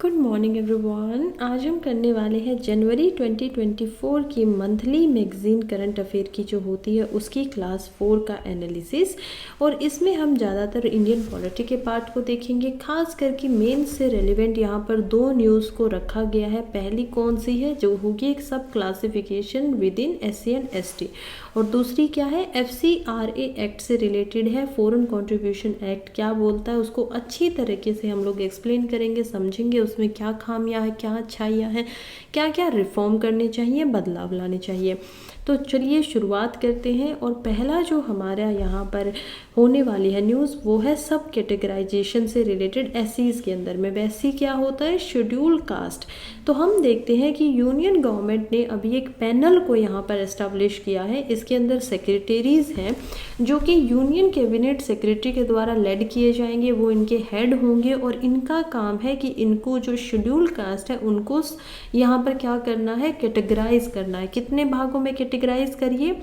Good morning everyone. आज हम करने वाले हैं जनवरी 2024 की मंथली मैगजीन करंट अफेयर की जो होती है उसकी क्लास 4 का एनालिसिस। और इसमें हम ज़्यादातर इंडियन पॉलिटी के पार्ट को देखेंगे, खास करके मेन से रेलिवेंट यहाँ पर दो न्यूज़ को रखा गया है। पहली कौन सी है, जो होगी एक सब classification with in SC and ST, और दूसरी क्या है, FCRA एक्ट से रिलेटेड है। फॉरेन कंट्रीब्यूशन एक्ट क्या बोलता है उसको अच्छी तरीके से हम लोग एक्सप्लेन करेंगे, समझेंगे उसमें क्या खामियां है, क्या अच्छाइयाँ हैं, क्या क्या रिफॉर्म करने चाहिए, बदलाव लाने चाहिए। तो चलिए शुरुआत करते हैं। और पहला जो हमारा यहाँ पर होने वाली है न्यूज़ वो है सब कैटेगराइजेशन से रिलेटेड SCs के अंदर में। SC क्या होता है, शेड्यूल कास्ट। तो हम देखते हैं कि यूनियन गवर्नमेंट ने अभी एक पैनल को यहाँ पर एस्टेब्लिश किया है। इसके अंदर सेक्रेटरीज हैं जो कि यूनियन कैबिनेट सेक्रेटरी के द्वारा लेड किए जाएंगे, वो इनके हेड होंगे और इनका काम है कि इनको जो शेड्यूल कास्ट है उनको यहाँ पर क्या करना है, कैटेगराइज करना है। कितने भागों में कैटेगराइज करिए,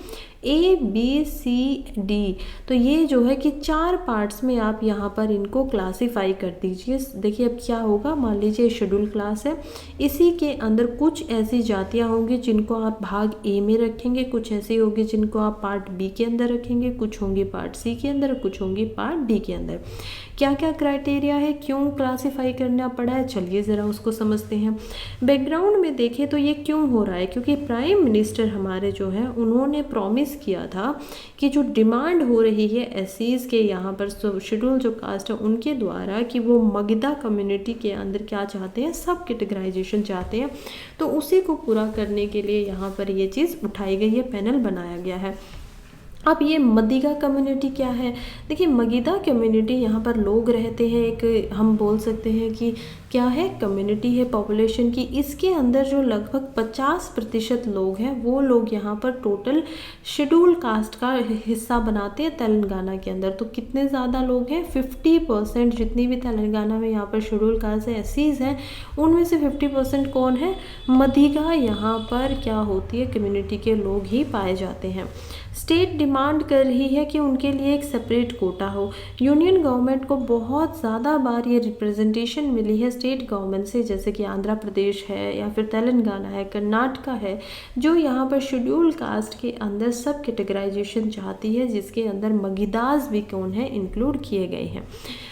ABCD। तो ये जो है कि 4 पार्ट्स में आप यहाँ पर इनको क्लासीफाई कर दीजिए। देखिए अब क्या होगा, मान लीजिए शेड्यूल क्लास है, इसी के अंदर कुछ ऐसी जातियाँ होंगी जिनको आप भाग A में रखेंगे, कुछ ऐसी होगी जिनको आप पार्ट B के अंदर रखेंगे, कुछ होंगी पार्ट C के अंदर, कुछ होंगी पार्ट D के अंदर। क्या क्या क्राइटेरिया है, क्यों क्लासीफाई करना पड़ा है, चलिए ज़रा उसको समझते हैं। बैकग्राउंड में देखें तो ये क्यों हो रहा है, क्योंकि प्राइम मिनिस्टर हमारे जो है उन्होंने प्रॉमिस किया था कि जो डिमांड हो रही है SCs के यहाँ पर शेड्यूल जो कास्ट है उनके द्वारा, कि वो मगधा कम्युनिटी के अंदर क्या चाहते हैं, सब कैटेगराइजेशन चाहते हैं। तो उसी को पूरा करने के लिए यहाँ पर ये चीज़ उठाई गई है, पैनल बनाया गया है। अब ये मगधा कम्युनिटी क्या है, देखिए मगधा कम्युनिटी यहाँ पर लोग रहते हैं, एक हम बोल सकते हैं कि क्या है, कम्युनिटी है पॉपुलेशन की। इसके अंदर जो लगभग 50% लोग हैं वो लोग यहाँ पर टोटल शेड्यूल कास्ट का हिस्सा बनाते हैं तेलंगाना के अंदर। तो कितने ज़्यादा लोग हैं, 50%। जितनी भी तेलंगाना में यहाँ पर शेड्यूल कास्ट है SCs हैं उनमें से 50% कौन है, मगधा यहाँ पर क्या होती है, कम्युनिटी के लोग ही पाए जाते हैं। स्टेट डिमांड कर रही है कि उनके लिए एक सेपरेट कोटा हो। यूनियन गवर्नमेंट को बहुत ज़्यादा बार ये रिप्रेजेंटेशन मिली है स्टेट गवर्नमेंट से, जैसे कि आंध्र प्रदेश है या फिर तेलंगाना है, कर्नाटका है, जो यहाँ पर शेड्यूल कास्ट के अंदर सब कैटेगराइजेशन चाहती है, जिसके अंदर मगधास भी कौन है, इंक्लूड किए गए हैं।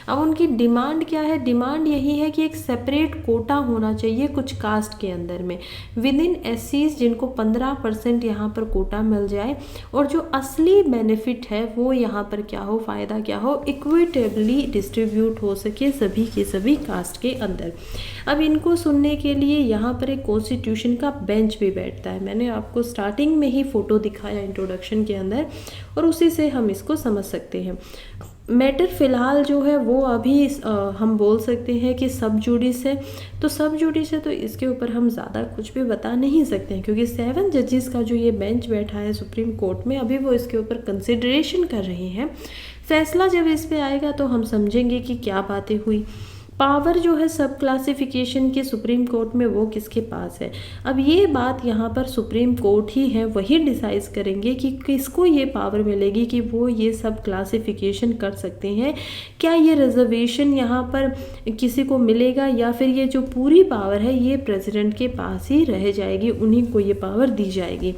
अब उनकी डिमांड क्या है, डिमांड यही है कि एक सेपरेट कोटा होना चाहिए कुछ कास्ट के अंदर में विद इन SCs, जिनको 15% यहाँ पर कोटा मिल जाए, और जो असली बेनिफिट है वो यहाँ पर क्या हो, फ़ायदा क्या हो, इक्विटेबली डिस्ट्रीब्यूट हो सके सभी के सभी कास्ट के अंदर। अब इनको सुनने के लिए यहाँ पर एक कॉन्स्टिट्यूशन का बेंच भी बैठता है। मैंने आपको स्टार्टिंग में ही फ़ोटो दिखाया इंट्रोडक्शन के अंदर, और उसी से हम इसको समझ सकते हैं। मैटर फ़िलहाल जो है वो अभी हम बोल सकते हैं कि सब जुडिस है। तो सब जुडिस है तो इसके ऊपर हम ज़्यादा कुछ भी बता नहीं सकते हैं, क्योंकि 7 जजेस का जो ये बेंच बैठा है सुप्रीम कोर्ट में, अभी वो इसके ऊपर कंसिडरेशन कर रहे हैं। फैसला जब इस पे आएगा तो हम समझेंगे कि क्या बातें हुई। पावर जो है सब क्लासिफिकेशन के सुप्रीम कोर्ट में वो किसके पास है। अब ये बात यहाँ पर सुप्रीम कोर्ट ही है, वही डिसाइड करेंगे कि किसको ये पावर मिलेगी कि वो ये सब क्लासिफिकेशन कर सकते हैं। क्या ये रिजर्वेशन यहाँ पर किसी को मिलेगा, या फिर ये जो पूरी पावर है ये प्रेसिडेंट के पास ही रह जाएगी, उन्हीं को ये पावर दी जाएगी।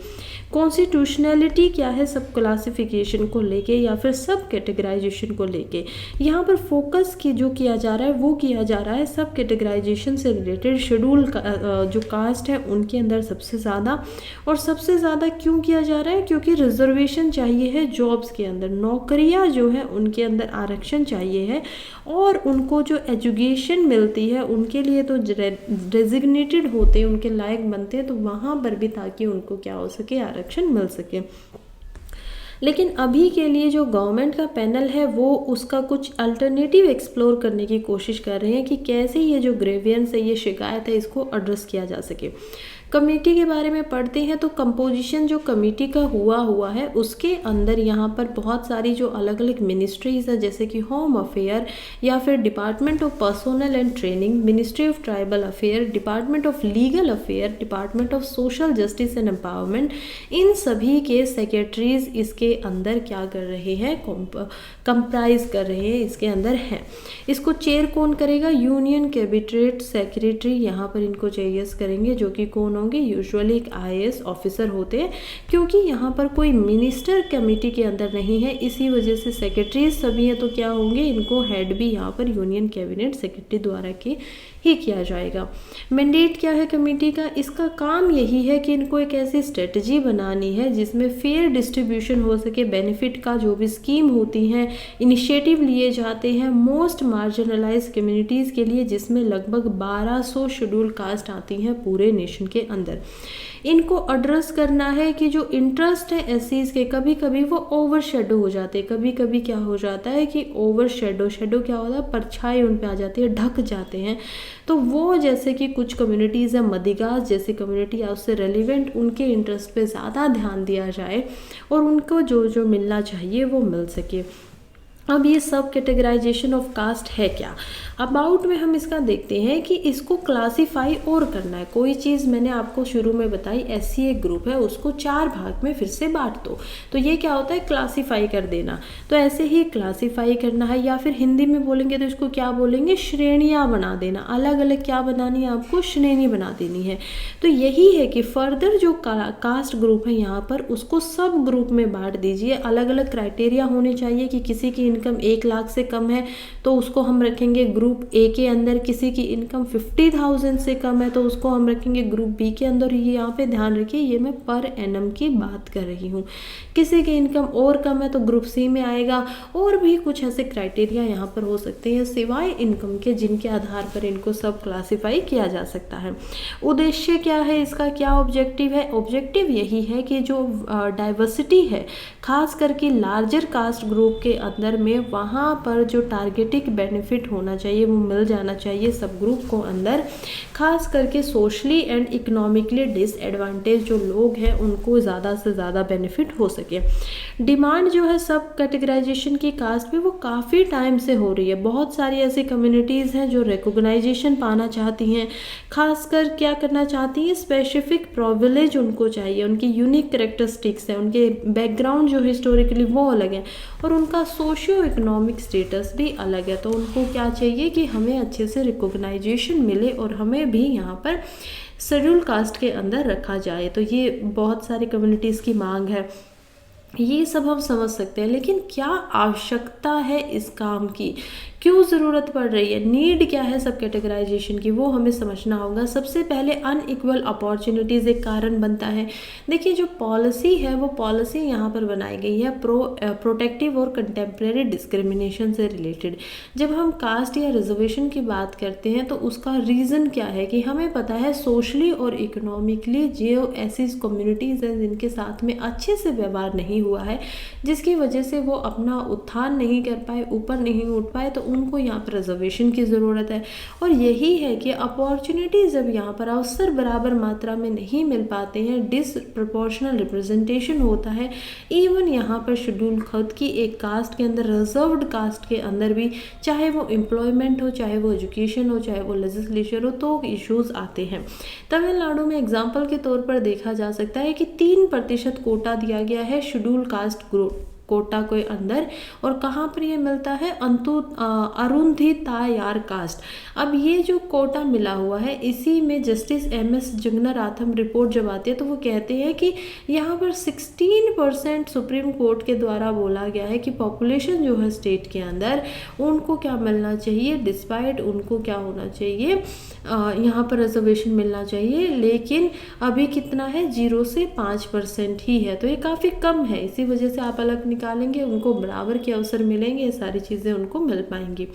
कॉन्स्टिट्यूशनैलिटी क्या है सब क्लासिफिकेशन को लेके या फिर सब कैटेगराइजेशन को लेके, यहाँ पर फोकस की जो किया जा रहा है वो किया जा रहा है सब कैटेगराइजेशन से रिलेटेड शेड्यूल जो कास्ट है उनके अंदर सबसे ज़्यादा। और सबसे ज़्यादा क्यों किया जा रहा है, क्योंकि रिजर्वेशन चाहिए है जॉब्स के अंदर, नौकरियाँ जो है उनके अंदर आरक्षण चाहिए है, और उनको जो एजुकेशन मिलती है उनके लिए तो डेजिग्नेटेड होते हैं, उनके लायक बनते हैं, तो वहाँ पर भी ताकि उनको क्या हो सके, आरक्षण मिल सके। लेकिन अभी के लिए जो गवर्नमेंट का पैनल है वो उसका कुछ अल्टरनेटिव एक्सप्लोर करने की कोशिश कर रहे हैं कि कैसे ये जो ग्रेवियंस है, ये शिकायत है, इसको एड्रेस किया जा सके। कमेटी के बारे में पढ़ते हैं तो कंपोजिशन जो कमेटी का हुआ है उसके अंदर यहाँ पर बहुत सारी जो अलग अलग मिनिस्ट्रीज है, जैसे कि होम अफेयर या फिर department of personnel and training, ministry of tribal affair, department of legal affair, department of social justice and empowerment, इन सभी के सेक्रेटरीज इसके अंदर क्या कर रहे हैं, कंप्राइज कर रहे हैं, इसके अंदर हैं। इसको चेयर कौन करेगा, यूनियन कैबिनेट सेक्रेटरी यहाँ पर इनको चेयर्स करेंगे, जो कि कौन होंगे, यूजुअली एक IAS ऑफिसर होते हैं, क्योंकि यहाँ पर कोई मिनिस्टर कमेटी के अंदर नहीं है, इसी वजह से सेक्रेटरीज सभी हैं, तो क्या होंगे, इनको हेड भी यहाँ पर यूनियन कैबिनेट सेक्रेटरी द्वारा के ही किया जाएगा। मैंडेट क्या है कमेटी का, इसका काम यही है कि इनको एक ऐसी स्ट्रेटजी बनानी है जिसमें फेयर डिस्ट्रीब्यूशन हो सके, बेनिफिट का जो भी स्कीम होती हैं, इनिशिएटिव लिए जाते हैं मोस्ट मार्जिनलाइज कम्युनिटीज़ के लिए, जिसमें लगभग 1200 शेड्यूल कास्ट आती हैं पूरे नेशन के अंदर। इनको एड्रेस करना है कि जो इंटरेस्ट है एससीज के, कभी कभी वो ओवर शेडो हो जाते हैं, कभी कभी क्या हो जाता है कि ओवर शेडो क्या होता है, परछाई उन पे आ जाती है, ढक जाते हैं। तो वो जैसे कि कुछ कम्युनिटीज़ है, मदिगास जैसी कम्युनिटी है, उससे रेलिवेंट उनके इंटरेस्ट पे ज़्यादा ध्यान दिया जाए और उनको जो जो मिलना चाहिए वो मिल सके। अब ये सब कैटेगराइजेशन ऑफ कास्ट है क्या, अबाउट में हम इसका देखते हैं कि इसको क्लासीफाई और करना है। कोई चीज़ मैंने आपको शुरू में बताई, एससी एक ग्रुप है, उसको 4 भाग में फिर से बांट दो, तो ये क्या होता है, क्लासीफाई कर देना। तो ऐसे ही क्लासीफाई करना है, या फिर हिंदी में बोलेंगे तो इसको क्या बोलेंगे, श्रेणियाँ बना देना, अलग अलग क्या बनानी है आपको, श्रेणी बना देनी है। तो यही है कि फर्दर जो कास्ट ग्रुप है यहाँ पर, उसको सब ग्रुप में बांट दीजिए। अलग अलग क्राइटेरिया होने चाहिए कि किसी की इनकम 1 लाख से कम है तो उसको हम रखेंगे ग्रुप ए के अंदर, किसी की इनकम 50,000 से कम है तो उसको हम रखेंगे ग्रुप बी के अंदर। ये यहाँ पे ध्यान रखिए, ये मैं पर एनम की बात कर रही हूँ। किसी की इनकम और कम है तो ग्रुप सी में आएगा। और भी कुछ ऐसे क्राइटेरिया यहाँ पर हो सकते हैं सिवाय इनकम के, जिनके आधार पर इनको सब क्लासीफाई किया जा सकता है। उद्देश्य क्या है इसका, क्या ऑब्जेक्टिव है, ऑब्जेक्टिव यही है कि जो डाइवर्सिटी है खास करके लार्जर कास्ट ग्रुप के अंदर में, वहाँ पर जो टारगेटिक बेनिफिट होना चाहिए वो मिल जाना चाहिए सब ग्रुप को अंदर। खास करके सोशली एंड इकोनॉमिकली डिसएडवांटेज जो लोग हैं उनको ज़्यादा से ज़्यादा बेनिफिट हो सके। डिमांड जो है सब कैटेगराइजेशन की कास्ट में वो काफ़ी टाइम से हो रही है। बहुत सारी ऐसी कम्युनिटीज़ हैं जो रिकॉग्नाइजेशन पाना चाहती हैं, खासकर क्या करना चाहती हैं, स्पेसिफिक प्रिविलेज उनको चाहिए, उनकी यूनिक कैरेक्टरिस्टिक्स हैं, उनके बैकग्राउंड जो हिस्टोरिकली वो अलग है और उनका सोशियो इकोनॉमिक स्टेटस भी अलग है। तो उनको क्या चाहिए कि हमें अच्छे से रिकॉग्नाइजेशन मिले और हमें भी यहाँ पर शेड्यूल कास्ट के अंदर रखा जाए। तो ये बहुत सारी कम्युनिटीज़ की मांग है, ये सब हम समझ सकते हैं। लेकिन क्या आवश्यकता है इस काम की, क्यों ज़रूरत पड़ रही है, नीड क्या है सब कैटेगराइजेशन की, वो हमें समझना होगा। सबसे पहले अनइक्वल अपॉर्चुनिटीज़ एक कारण बनता है। देखिए जो पॉलिसी है वो पॉलिसी यहाँ पर बनाई गई है प्रोटेक्टिव और कंटेम्प्रेरी डिस्क्रिमिनेशन से रिलेटेड। जब हम कास्ट या रिजर्वेशन की बात करते हैं तो उसका रीज़न क्या है कि हमें पता है सोशली और इकोनॉमिकली जो ऐसी कम्युनिटीज़ हैं जिनके साथ में अच्छे से व्यवहार नहीं हुआ है, जिसकी वजह से वो अपना उत्थान नहीं कर पाए, ऊपर नहीं उठ पाए, तो उनको यहाँ पर रिजर्वेशन की ज़रूरत है। और यही है कि अपॉर्चुनिटी जब यहाँ पर अवसर बराबर मात्रा में नहीं मिल पाते हैं, डिसप्रपोर्शनल रिप्रेजेंटेशन होता है। इवन यहाँ पर शेड्यूल खुद की एक कास्ट के अंदर, रिजर्व्ड कास्ट के अंदर भी, चाहे वो एम्प्लॉयमेंट हो, चाहे वो एजुकेशन हो, चाहे वो लेजिस्लेचर हो, तो इश्यूज़ आते हैं। तमिलनाडु में एग्जाम्पल के तौर पर देखा जा सकता है कि 3% कोटा दिया गया है शेड्यूल कास्ट ग्रुप कोटा के अंदर। और कहाँ पर ये मिलता है, अरुंधति तायार कास्ट। अब ये जो कोटा मिला हुआ है, इसी में जस्टिस MS जगन्नाथम रिपोर्ट जब आती है तो वो कहते हैं कि यहाँ पर 16% सुप्रीम कोर्ट के द्वारा बोला गया है कि पॉपुलेशन जो है स्टेट के अंदर उनको क्या मिलना चाहिए, डिस्पाइट उनको क्या होना चाहिए, यहाँ पर रिजर्वेशन मिलना चाहिए। लेकिन अभी कितना है, 0 से 5% ही है, तो ये काफ़ी कम है। इसी वजह से आप अलग निकालेंगे उनको बराबर के अवसर मिलेंगे, ये सारी चीज़ें उनको मिल पाएंगी।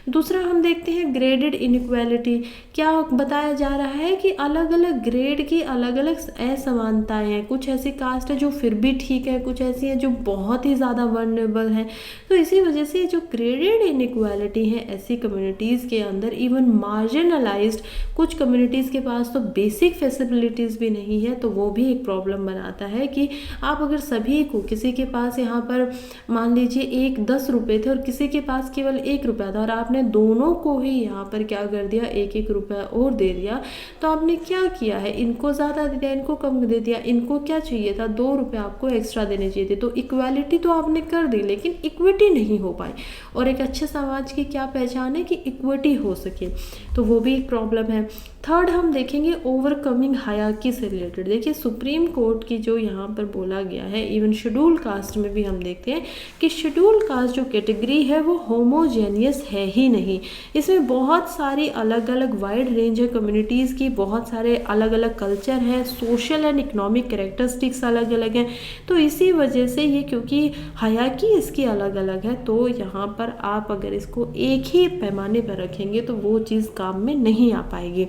दूसरा हम देखते हैं ग्रेडेड इनइक्वालिटी। क्या बताया जा रहा है कि अलग अलग ग्रेड की अलग अलग असमानताएं हैं। कुछ ऐसी कास्ट है जो फिर भी ठीक है, कुछ ऐसी है जो बहुत ही ज़्यादा वर्नेबल है। तो इसी वजह से जो ग्रेडेड इनइक्वालिटी है ऐसी कम्युनिटीज़ के अंदर, इवन मार्जिनलाइज्ड कुछ कम्युनिटीज़ के पास तो बेसिक फैसिलिटीज़ भी नहीं है, तो वो भी एक प्रॉब्लम बनाता है कि आप अगर सभी को, किसी के पास यहाँ पर मान लीजिए 10 रुपये थे और किसी के पास केवल 1 रुपया था और आपने दोनों को ही यहाँ पर क्या कर दिया, 1-1 रुपया और दे दिया, तो आपने क्या किया है, इनको ज़्यादा दे दिया, इनको कम दे दिया। इनको क्या चाहिए था, 2 रुपये आपको एक्स्ट्रा देने चाहिए थे। तो इक्वालिटी तो आपने कर दी लेकिन इक्विटी नहीं हो पाई। और एक अच्छे समाज की क्या पहचान है कि इक्विटी हो सके, तो वो भी एक प्रॉब्लम है। थर्ड हम देखेंगे ओवरकमिंग हायरार्की से रिलेटेड। देखिए सुप्रीम कोर्ट की जो यहाँ पर बोला गया है, इवन शेड्यूल कास्ट में भी हम देखते हैं कि शेड्यूल कास्ट जो कैटेगरी है वो होमोजेनियस है ही नहीं। इसमें बहुत सारी अलग अलग वाइड रेंज है कम्युनिटीज़ की, बहुत सारे अलग अलग कल्चर है, सोशल एंड इकोनॉमिक कैरेक्टरिस्टिक्स अलग अलग हैं। तो इसी वजह से ये, क्योंकि हायरार्की इसकी अलग अलग है, तो यहाँ पर आप अगर इसको एक ही पैमाने पर रखेंगे तो वो चीज़ काम में नहीं आ पाएगी।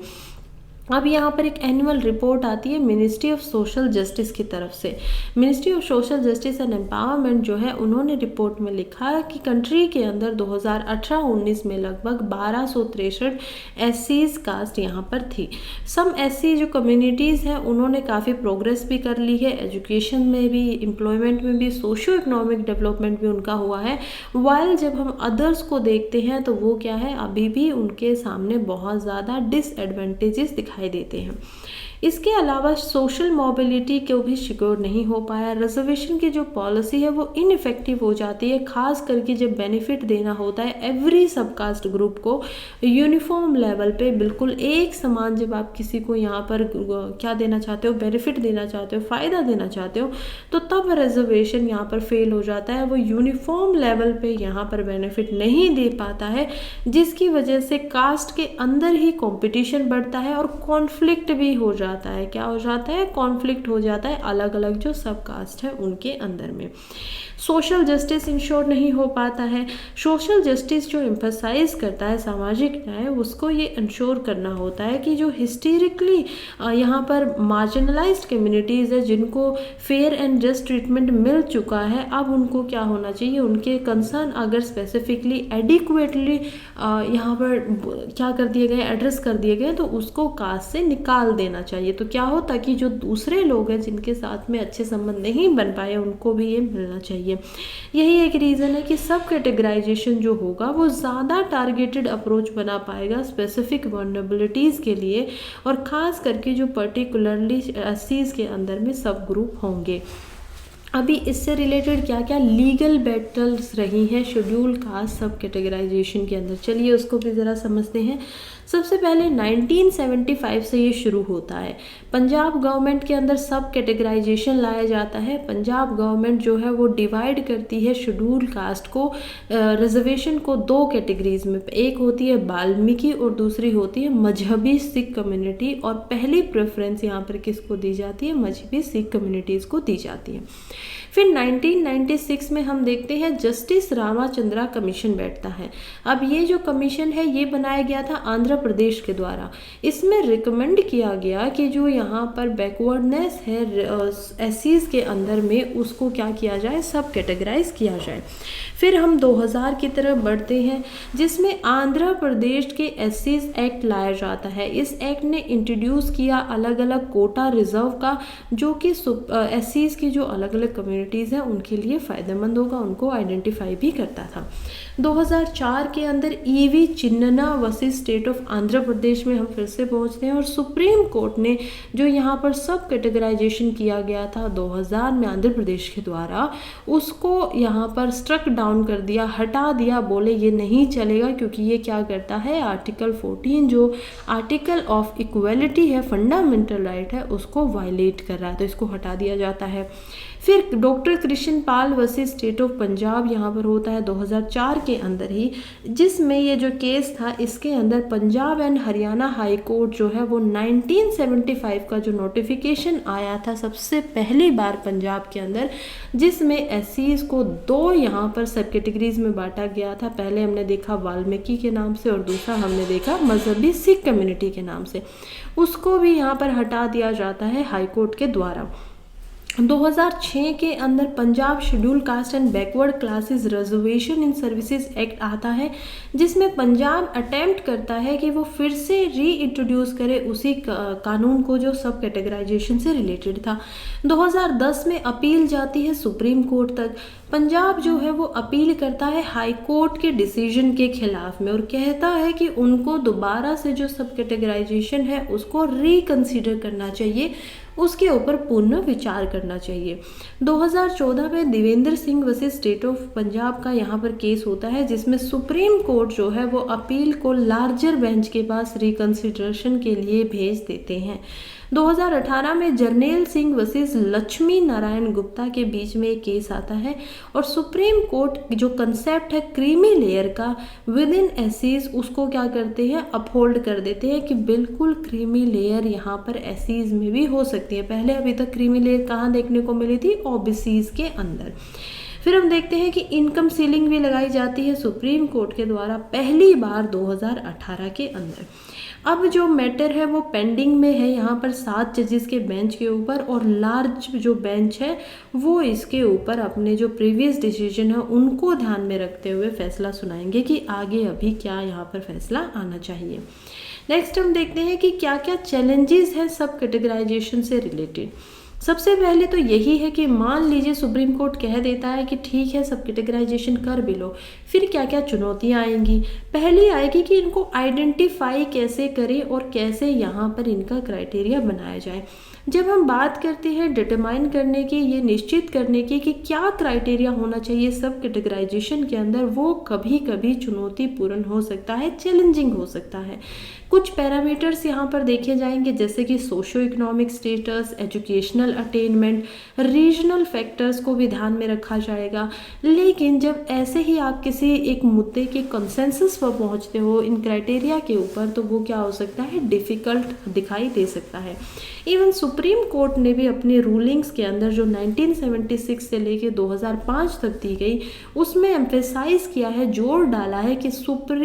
अब यहाँ पर एक एनुअल रिपोर्ट आती है मिनिस्ट्री ऑफ सोशल जस्टिस की तरफ से। Ministry of social justice and empowerment जो है, उन्होंने रिपोर्ट में लिखा है कि कंट्री के अंदर 2018-19 में लगभग 1263 एससीज कास्ट यहाँ पर थी। सम एससी जो कम्युनिटीज़ हैं उन्होंने काफ़ी प्रोग्रेस भी कर ली है, एजुकेशन में भी, एम्प्लॉयमेंट में भी, सोशियो इकोनॉमिक डेवलपमेंट भी उनका हुआ है। वाइल जब हम अदर्स को देखते हैं तो वो क्या है, अभी भी उनके सामने बहुत ज़्यादा डिसएडवांटेजेस दिखाई देते हैं। इसके अलावा सोशल मोबिलिटी को भी सिक्योर नहीं हो पाया। रिजर्वेशन की जो पॉलिसी है वो इनइफेक्टिव हो जाती है, खास करके जब बेनिफिट देना होता है एवरी सबकास्ट ग्रुप को यूनिफॉर्म लेवल पे, बिल्कुल एक समान। जब आप किसी को यहाँ पर क्या देना चाहते हो, बेनिफिट देना चाहते हो, फ़ायदा देना चाहते हो, तो तब रिजर्वेशन यहाँ पर फेल हो जाता है। वो यूनिफॉर्म लेवल पे यहाँ पर बेनिफिट नहीं दे पाता है, जिसकी वजह से कास्ट के अंदर ही कंपटीशन बढ़ता है और कॉन्फ्लिक्ट भी हो जाता है। क्या हो जाता है, कॉन्फ्लिक्ट हो जाता है अलग अलग जो सब कास्ट है उनके अंदर में। सोशल जस्टिस इंश्योर नहीं हो पाता है। सोशल जस्टिस जो एम्फसाइज करता है सामाजिक न्याय, उसको ये इंश्योर करना होता है कि जो हिस्टोरिकली यहाँ पर मार्जिनलाइज्ड कम्युनिटीज़ है, जिनको फेयर एंड जस्ट ट्रीटमेंट मिल चुका है, अब उनको क्या होना चाहिए, उनके कंसर्न अगर स्पेसिफिकली एडिक्वेटली यहाँ पर क्या कर दिए गए, एड्रेस कर दिए गए, तो उसको कास्ट से निकाल देना चाहिए। तो क्या हो, ताकि जो दूसरे लोग हैं जिनके साथ में अच्छे संबंध नहीं बन पाए उनको भी ये मिलना चाहिए। यही एक रीज़न है कि सब कैटेगराइजेशन जो होगा वो ज़्यादा टारगेटेड अप्रोच बना पाएगा स्पेसिफिक वल्नरेबिलिटीज़ के लिए, और ख़ास करके जो पर्टिकुलरली एससीज़ के अंदर में सब ग्रुप होंगे। अभी इससे रिलेटेड क्या क्या लीगल बैटल्स रही हैं शेड्यूल कास्ट सब कैटेगराइजेशन के अंदर, चलिए उसको भी ज़रा समझते हैं। सबसे पहले 1975 से ये शुरू होता है। पंजाब गवर्नमेंट के अंदर सब कैटेगराइजेशन लाया जाता है। पंजाब गवर्नमेंट जो है वो डिवाइड करती है शेड्यूल कास्ट को, रिजर्वेशन को 2 कैटेगरीज में। एक होती है वाल्मीकि और दूसरी होती है मजहबी सिख कम्युनिटी, और पहली प्रेफरेंस यहाँ पर किसको दी जाती है, मजहबी सिख कम्युनिटीज़ को दी जाती है। फिर 1996 में हम देखते हैं जस्टिस रामाचंद्रा कमीशन बैठता है। अब ये जो कमीशन है ये बनाया गया था आंध्र प्रदेश के द्वारा। इसमें रिकमेंड किया गया कि जो यहाँ पर बैकवर्डनेस है एससीज़ के अंदर में, उसको क्या किया जाए, सब कैटेगराइज किया जाए। फिर हम 2000 की तरफ बढ़ते हैं, जिसमें आंध्र प्रदेश के एससीज़ एक्ट लाया जाता है। इस एक्ट ने इंट्रोड्यूस किया अलग अलग कोटा रिजर्व का, जो कि एससीज़ की जो अलग अलग कम्युनिटीज़ हैं उनके लिए फ़ायदेमंद होगा, उनको आइडेंटिफाई भी करता था। 2004 के अंदर E V Chinnaiah versus state of Andhra Pradesh में हम फिर से पहुंचते हैं, और सुप्रीम कोर्ट ने जो यहाँ पर सब कैटेगराइजेशन किया गया था 2000 में आंध्र प्रदेश के द्वारा, उसको यहाँ पर स्ट्रक डाउन कर दिया, हटा दिया। बोले ये नहीं चलेगा, क्योंकि ये क्या करता है, आर्टिकल 14 जो आर्टिकल ऑफ इक्वलिटी है, फंडामेंटल राइट है, उसको वायलेट कर रहा है, तो इसको हटा दिया जाता है। फिर doctor Krishna Pal versus state of Punjab यहाँ पर होता है 2004 के अंदर ही, जिसमें ये जो केस था इसके अंदर Punjab Punjab and Haryana high court जो है वो 1975 का जो नोटिफिकेशन आया था सबसे पहली बार पंजाब के अंदर, जिसमें एससीज को 2 यहाँ पर सब कैटेगरीज में बांटा गया था। पहले हमने देखा वाल्मीकि के नाम से और दूसरा हमने देखा मजहबी सिख कम्युनिटी के नाम से। उसको भी यहाँ पर हटा दिया जाता है हाई कोर्ट के द्वारा। 2006 के अंदर Punjab schedule caste and backward classes reservation in services act आता है, जिसमें पंजाब अटेम्प्ट करता है कि वो फिर से री इंट्रोड्यूस करे उसी कानून को जो सब कैटेगराइजेशन से रिलेटेड था। 2010 में अपील जाती है सुप्रीम कोर्ट तक। पंजाब जो है वो अपील करता है हाई कोर्ट के डिसीजन के खिलाफ में और कहता है कि उनको दोबारा से जो सब कैटेगराइजेशन है उसको रिकंसीडर करना चाहिए, उसके ऊपर पुनः विचार करना चाहिए। 2014 में Devendra Singh versus state of Punjab का यहाँ पर केस होता है, जिसमें सुप्रीम कोर्ट जो है वो अपील को लार्जर बेंच के पास रिकंसिडरेशन के लिए भेज देते हैं। 2018 में जर्नैल सिंह वर्सेस लक्ष्मी नारायण गुप्ता के बीच में एक केस आता है और सुप्रीम कोर्ट जो कंसेप्ट है क्रीमी लेयर का विद इन एससीज, उसको क्या करते हैं, अपहोल्ड कर देते हैं कि बिल्कुल क्रीमी लेयर यहाँ पर एससीज में भी हो सकती है। पहले अभी तक क्रीमी लेयर कहाँ देखने को मिली थी, ओबीसीज के अंदर। फिर हम देखते हैं कि इनकम सीलिंग भी लगाई जाती है सुप्रीम कोर्ट के द्वारा पहली बार 2018 के अंदर। अब जो मैटर है वो पेंडिंग में है यहाँ पर 7 जजेस के बेंच के ऊपर, और लार्ज जो बेंच है वो इसके ऊपर अपने जो प्रीवियस डिसीजन है उनको ध्यान में रखते हुए फैसला सुनाएंगे कि आगे अभी क्या यहाँ पर फैसला आना चाहिए। नेक्स्ट हम देखते हैं कि क्या क्या चैलेंजेस हैं सब कैटेगराइजेशन से रिलेटेड। सबसे पहले तो यही है कि मान लीजिए सुप्रीम कोर्ट कह देता है कि ठीक है सब कैटेगराइजेशन कर भी लो, फिर क्या क्या चुनौतियां आएंगी। पहली आएगी कि इनको आइडेंटिफाई कैसे करें और कैसे यहाँ पर इनका क्राइटेरिया बनाया जाए। जब हम बात करते हैं डिटरमाइन करने की, ये निश्चित करने की कि क्या क्राइटेरिया होना चाहिए सब कैटेगराइजेशन के अंदर, वो कभी कभी चुनौतीपूर्ण हो सकता है, चैलेंजिंग हो सकता है। कुछ पैरामीटर्स यहाँ पर देखे जाएंगे जैसे कि socio economic status, educational attainment, regional factors को भी ध्यान में रखा जाएगा। लेकिन जब ऐसे ही आप किसी एक मुद्दे के कंसेंसस पर पहुँचते हो इन क्राइटेरिया के ऊपर, तो वो क्या हो सकता है, डिफ़िकल्ट दिखाई दे सकता है। इवन सुप्रीम कोर्ट ने भी अपने रूलिंग्स के अंदर जो 1976 से लेके 2005 तक दी गई, उसमें एम्फेसाइज किया है, जोर डाला है कि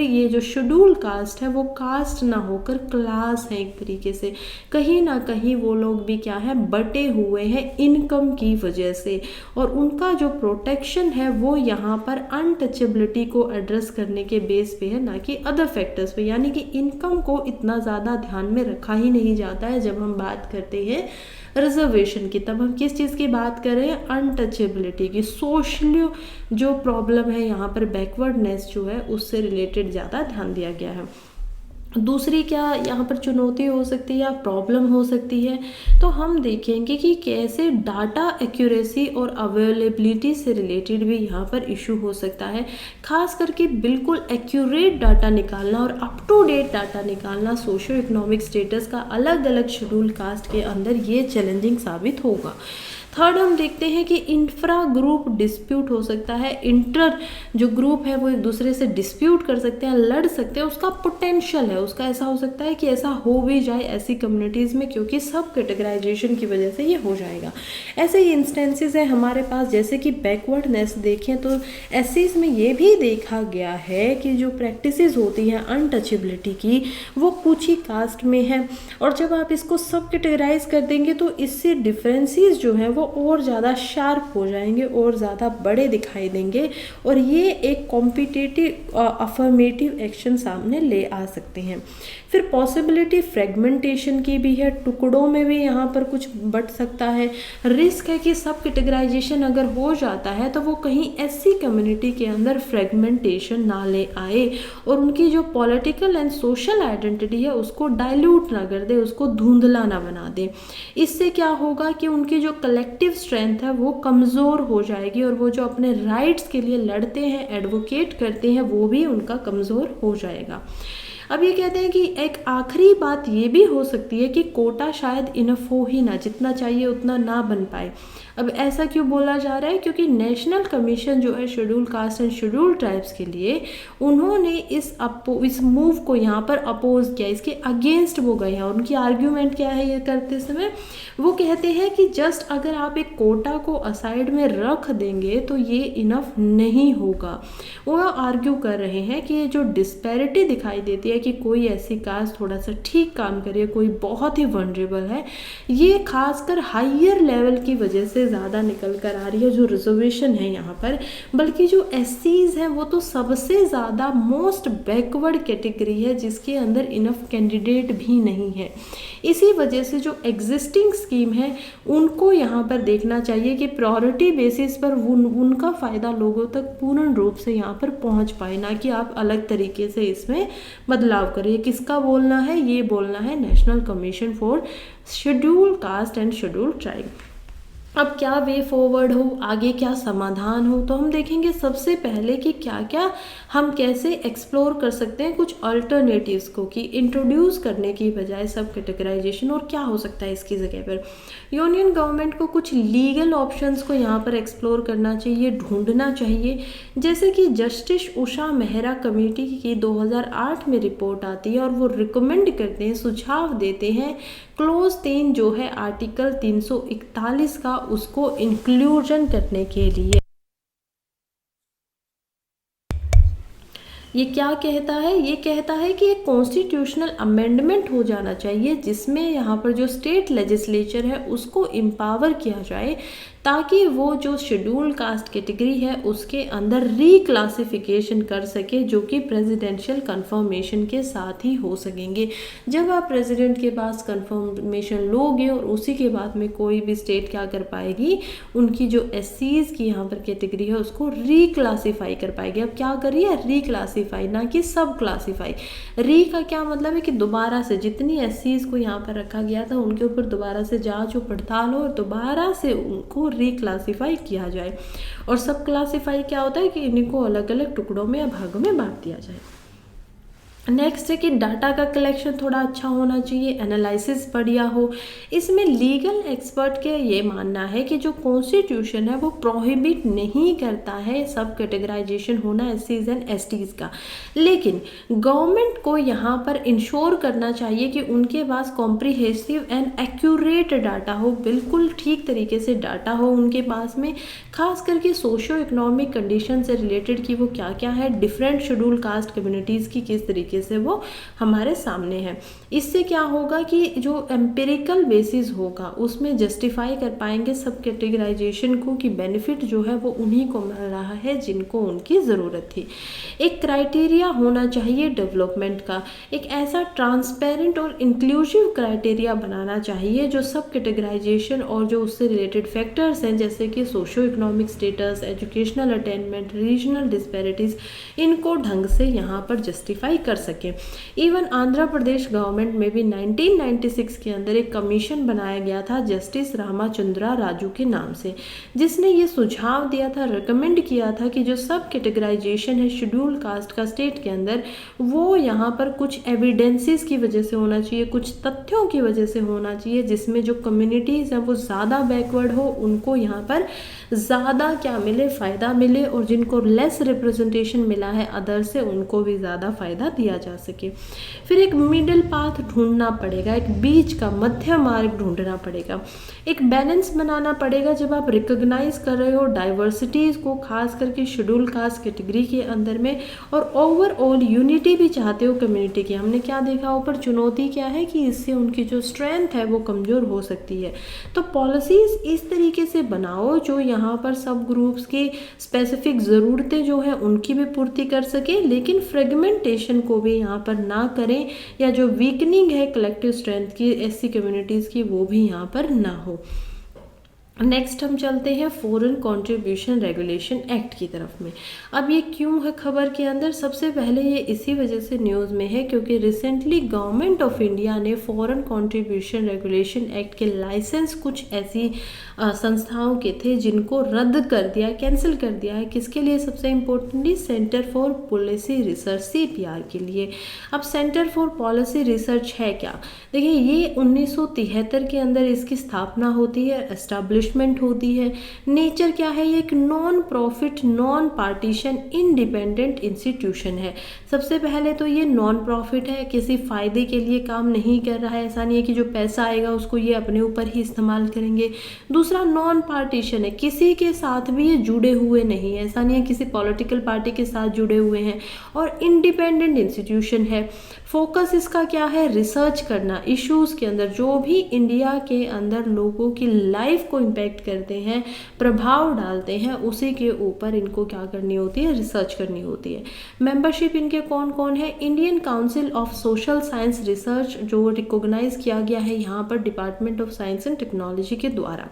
ये जो शेड्यूल कास्ट है वो कास्ट ना होकर क्लास है एक तरीके से। कहीं ना कहीं वो लोग भी क्या है, बटे हुए हैं इनकम की वजह से, और उनका जो प्रोटेक्शन है वो यहाँ पर अनटचेबिलिटी को एड्रेस करने के बेस पे है, ना कि अदर फैक्टर्स पे। यानी कि इनकम को इतना ज़्यादा ध्यान में रखा ही नहीं जाता है जब हम बात करते हैं रिजर्वेशन की। तब हम किस चीज़ की बात कर रहे हैं, अनटचेबिलिटी की। सोशल जो प्रॉब्लम है यहाँ पर, बैकवर्डनेस जो है, उससे रिलेटेड ज़्यादा ध्यान दिया गया है। दूसरी क्या यहाँ पर चुनौती हो सकती है या प्रॉब्लम हो सकती है, तो हम देखेंगे कि कैसे डाटा एक्यूरेसी और अवेलेबिलिटी से रिलेटेड भी यहाँ पर इशू हो सकता है। खास करके बिल्कुल एक्यूरेट डाटा निकालना और अप टू डेट डाटा निकालना सोशो इकोनॉमिक स्टेटस का अलग अलग शेड्यूल कास्ट के अंदर, ये चैलेंजिंग साबित होगा। थर्ड हम देखते हैं कि इंफ्रा ग्रुप डिस्प्यूट हो सकता है। इंटर जो ग्रुप है वो एक दूसरे से डिस्प्यूट कर सकते हैं, लड़ सकते हैं, उसका पोटेंशियल है, उसका ऐसा हो सकता है कि ऐसा हो भी जाए ऐसी कम्युनिटीज़ में, क्योंकि सब कैटेगराइजेशन की वजह से ये हो जाएगा। ऐसे ही इंस्टेंसेस है हमारे पास, जैसे कि बैकवर्डनेस देखें तो एससीज में ये भी देखा गया है कि जो प्रैक्टिसेस होती हैं अनटचेबिलिटी की, वो कुछ ही कास्ट में है, और जब आप इसको सब कैटेगराइज कर देंगे तो इससे डिफरेंसेस जो हैं वो और ज़्यादा शार्प हो जाएंगे और ज़्यादा बड़े दिखाई देंगे, और ये एक कॉम्पिटिटिव अफर्मेटिव एक्शन सामने ले आ सकते हैं। फिर पॉसिबिलिटी फ्रेगमेंटेशन की भी है, टुकड़ों में भी यहाँ पर कुछ बढ़ सकता है। रिस्क है कि सब कैटेगराइजेशन अगर हो जाता है तो वो कहीं ऐसी कम्युनिटी के अंदर फ्रेगमेंटेशन ना ले आए और उनकी जो पॉलिटिकल एंड सोशल आइडेंटिटी है उसको डाइल्यूट ना कर दे, उसको धुंधला ना बना दे। इससे क्या होगा कि उनकी जो कलेक्टिव स्ट्रेंथ है वो कमज़ोर हो जाएगी, और वो जो अपने राइट्स के लिए लड़ते हैं, एडवोकेट करते हैं, वो भी उनका कमज़ोर हो जाएगा। अब ये कहते हैं कि एक आखिरी बात ये भी हो सकती है कि कोटा शायद इनफ हो ही ना, जितना चाहिए उतना ना बन पाए। अब ऐसा क्यों बोला जा रहा है? क्योंकि नेशनल कमीशन जो है schedule caste and schedule tribes के लिए, उन्होंने इस मूव को यहाँ पर अपोज किया, इसके अगेंस्ट वो गए हैं। उनकी आर्ग्यूमेंट क्या है ये करते समय? वो कहते हैं कि जस्ट अगर आप एक कोटा को असाइड में रख देंगे तो ये इनफ नहीं होगा। वो आर्ग्यू कर रहे हैं कि ये जो डिस्पैरिटी दिखाई देती है कि कोई ऐसी कास्ट थोड़ा सा ठीक काम करे, कोई बहुत ही वनरेबल है, ये खासकर हाइयर लेवल की वजह से ज़्यादा निकल कर आ रही है जो रिजर्वेशन है यहाँ पर। बल्कि जो एससीज हैं वो तो सबसे ज़्यादा मोस्ट बैकवर्ड कैटेगरी है, जिसके अंदर इनफ कैंडिडेट भी नहीं है। इसी वजह से जो एग्जिस्टिंग स्कीम है उनको यहाँ पर देखना चाहिए कि प्रायोरिटी बेसिस पर उनका फ़ायदा लोगों तक पूर्ण रूप से यहाँ पर पहुँच पाए, ना कि आप अलग तरीके से इसमें बदलाव करिए। किसका बोलना है? ये बोलना है national commission for schedule caste and schedule tribe. अब क्या वे फॉरवर्ड हो, आगे क्या समाधान हो, तो हम देखेंगे सबसे पहले कि क्या क्या हम कैसे एक्सप्लोर कर सकते हैं कुछ अल्टरनेटिव्स को, कि इंट्रोड्यूस करने की बजाय सब कैटेगराइजेशन, और क्या हो सकता है इसकी जगह पर। यूनियन गवर्नमेंट को कुछ लीगल ऑप्शंस को यहाँ पर एक्सप्लोर करना चाहिए, ढूंढना चाहिए। जैसे कि जस्टिस उषा मेहरा कमेटी की 2008 में रिपोर्ट आती है और वो रिकमेंड करते हैं, सुझाव देते हैं क्लोज 3 जो है आर्टिकल 341 का, उसको इंक्लूजन करने के लिए। ये क्या कहता है? ये कहता है कि एक कॉन्स्टिट्यूशनल अमेंडमेंट हो जाना चाहिए जिसमें यहाँ पर जो स्टेट लेजिस्लेचर है उसको एम्पावर किया जाए, ताकि वो जो शेड्यूल कास्ट कैटेगरी है उसके अंदर रीक्लासिफिकेशन कर सके, जो कि प्रेसिडेंशियल कंफर्मेशन के साथ ही हो सकेंगे। जब आप प्रेसिडेंट के पास कंफर्मेशन लोगे और उसी के बाद में कोई भी स्टेट क्या कर पाएगी, उनकी जो एससीज की यहाँ पर कैटेगरी है उसको रीक्लासीफाई कर पाएगी। अब क्या करिए? रीक्लासीफाई, ना कि सब क्लासीफाई। री का क्या मतलब है कि दोबारा से जितनी एससीज को यहाँ पर रखा गया था उनके ऊपर दोबारा से जांच और पड़ताल हो और दोबारा से उनको रीक्लासीफाई किया जाए। और सब क्लासीफाई क्या होता है कि इनको अलग अलग टुकड़ों में या भागों में बांट दिया जाए। नेक्स्ट है कि डाटा का कलेक्शन थोड़ा अच्छा होना चाहिए, एनालिसिस बढ़िया हो। इसमें लीगल एक्सपर्ट के ये मानना है कि जो कॉन्स्टिट्यूशन है वो प्रोहिबिट नहीं करता है सब कैटेगराइजेशन होना एससीज एंड एसटीज का, लेकिन गवर्नमेंट को यहाँ पर इंश्योर करना चाहिए कि उनके पास कॉम्प्रिहेंसिव एंड एक्यूरेट डाटा हो, बिल्कुल ठीक तरीके से डाटा हो उनके पास में, खास करके सोशो इकोनॉमिक कंडीशन से रिलेटेड कि वो क्या क्या है, डिफरेंट शेड्यूल कास्ट कम्युनिटीज़ की किस तरीके से वो हमारे सामने है। इससे क्या होगा कि जो एम्पिरिकल बेसिस होगा उसमें जस्टिफाई कर पाएंगे सब कैटेगराइजेशन को कि बेनिफिट जो है वो उन्हीं को मिल रहा है जिनको उनकी ज़रूरत थी। एक क्राइटेरिया होना चाहिए डेवलपमेंट का, एक ऐसा ट्रांसपेरेंट और इंक्लूसिव क्राइटेरिया बनाना चाहिए जो सब कैटेगराइजेशन और जो उससे रिलेटेड फैक्टर्स हैं जैसे कि socio economic status, educational attainment, regional disparities, इनको ढंग से यहाँ पर जस्टिफाई कर सके। इवन आंध्र प्रदेश गवर्नमेंट में भी 1996 के अंदर एक कमीशन बनाया गया था जस्टिस रामाचंद्रा राजू के नाम से, जिसने ये सुझाव दिया था, रिकमेंड किया था कि जो सब कैटेगराइजेशन है शेड्यूल कास्ट का स्टेट के अंदर, वो यहाँ पर कुछ एविडेंसेस की वजह से होना चाहिए, कुछ तथ्यों की वजह से होना चाहिए, जिसमें जो कम्युनिटीज़ हैं वो ज़्यादा बैकवर्ड हो, उनको यहाँ पर ज़्यादा क्या मिले, फ़ायदा मिले, और जिनको लेस रिप्रेजेंटेशन मिला है अदर से उनको भी ज़्यादा फ़ायदा दिया जा सके। फिर एक मिडिल पाथ ढूंढना पड़ेगा, एक बीच का मध्य मार्ग ढूंढना पड़ेगा, एक बैलेंस बनाना पड़ेगा। जब आप रिकॉग्नाइज कर रहे हो डाइवर्सिटीज़ को, खास करके शेड्यूल कास्ट कैटेगरी के अंदर में, और ओवरऑल यूनिटी भी चाहते हो कम्युनिटी की, हमने क्या देखा ऊपर, चुनौती क्या है कि इससे उनकी जो स्ट्रेंथ है वो कमज़ोर हो सकती है। तो पॉलिसीज़ इस तरीके से बनाओ जो यहाँ पर सब ग्रुप्स की स्पेसिफिक ज़रूरतें जो है उनकी भी पूर्ति कर सके, लेकिन फ्रेगमेंटेशन को भी यहाँ पर ना करें, या जो वीकनिंग है कलेक्टिव स्ट्रेंथ की एससी कम्युनिटीज़ की वो भी यहाँ पर ना हो। नेक्स्ट हम चलते हैं फॉरेन कंट्रीब्यूशन रेगुलेशन एक्ट की तरफ में। अब ये क्यों है खबर के अंदर? सबसे पहले ये इसी वजह से न्यूज़ में है क्योंकि रिसेंटली गवर्नमेंट ऑफ इंडिया ने फॉरेन कंट्रीब्यूशन रेगुलेशन एक्ट के लाइसेंस कुछ ऐसी संस्थाओं के थे जिनको रद्द कर दिया, कैंसिल कर दिया है। किसके लिए? सबसे importantly centre for policy research CPR के लिए। अब सेंटर फॉर पॉलिसी रिसर्च है क्या? देखिए, ये 1973 के अंदर इसकी स्थापना होती है, एस्टैब्लिशमेंट होती है। नेचर क्या है? ये एक non profit, non partition, independent institution है। सबसे पहले तो ये नॉन प्रॉफिट है, किसी फ़ायदे के लिए काम नहीं कर रहा है। ऐसा नहीं है कि जो पैसा आएगा उसको ये अपने ऊपर ही इस्तेमाल करेंगे। दूसरा, नॉन पार्टीशन है, किसी के साथ भी ये जुड़े हुए नहीं है। ऐसा नहीं है किसी पॉलिटिकल पार्टी के साथ जुड़े हुए हैं। और इंडिपेंडेंट इंस्टीट्यूशन है। फोकस इसका क्या है? रिसर्च करना, इश्यूज़ के अंदर जो भी इंडिया के अंदर लोगों की लाइफ को इम्पेक्ट करते हैं, प्रभाव डालते हैं, उसी के ऊपर इनको क्या करनी होती है? रिसर्च करनी होती है। मेंबरशिप इनके कौन कौन है? Indian council of social science research, जो रिकॉग्नाइज किया गया है यहाँ पर department of science and technology के द्वारा।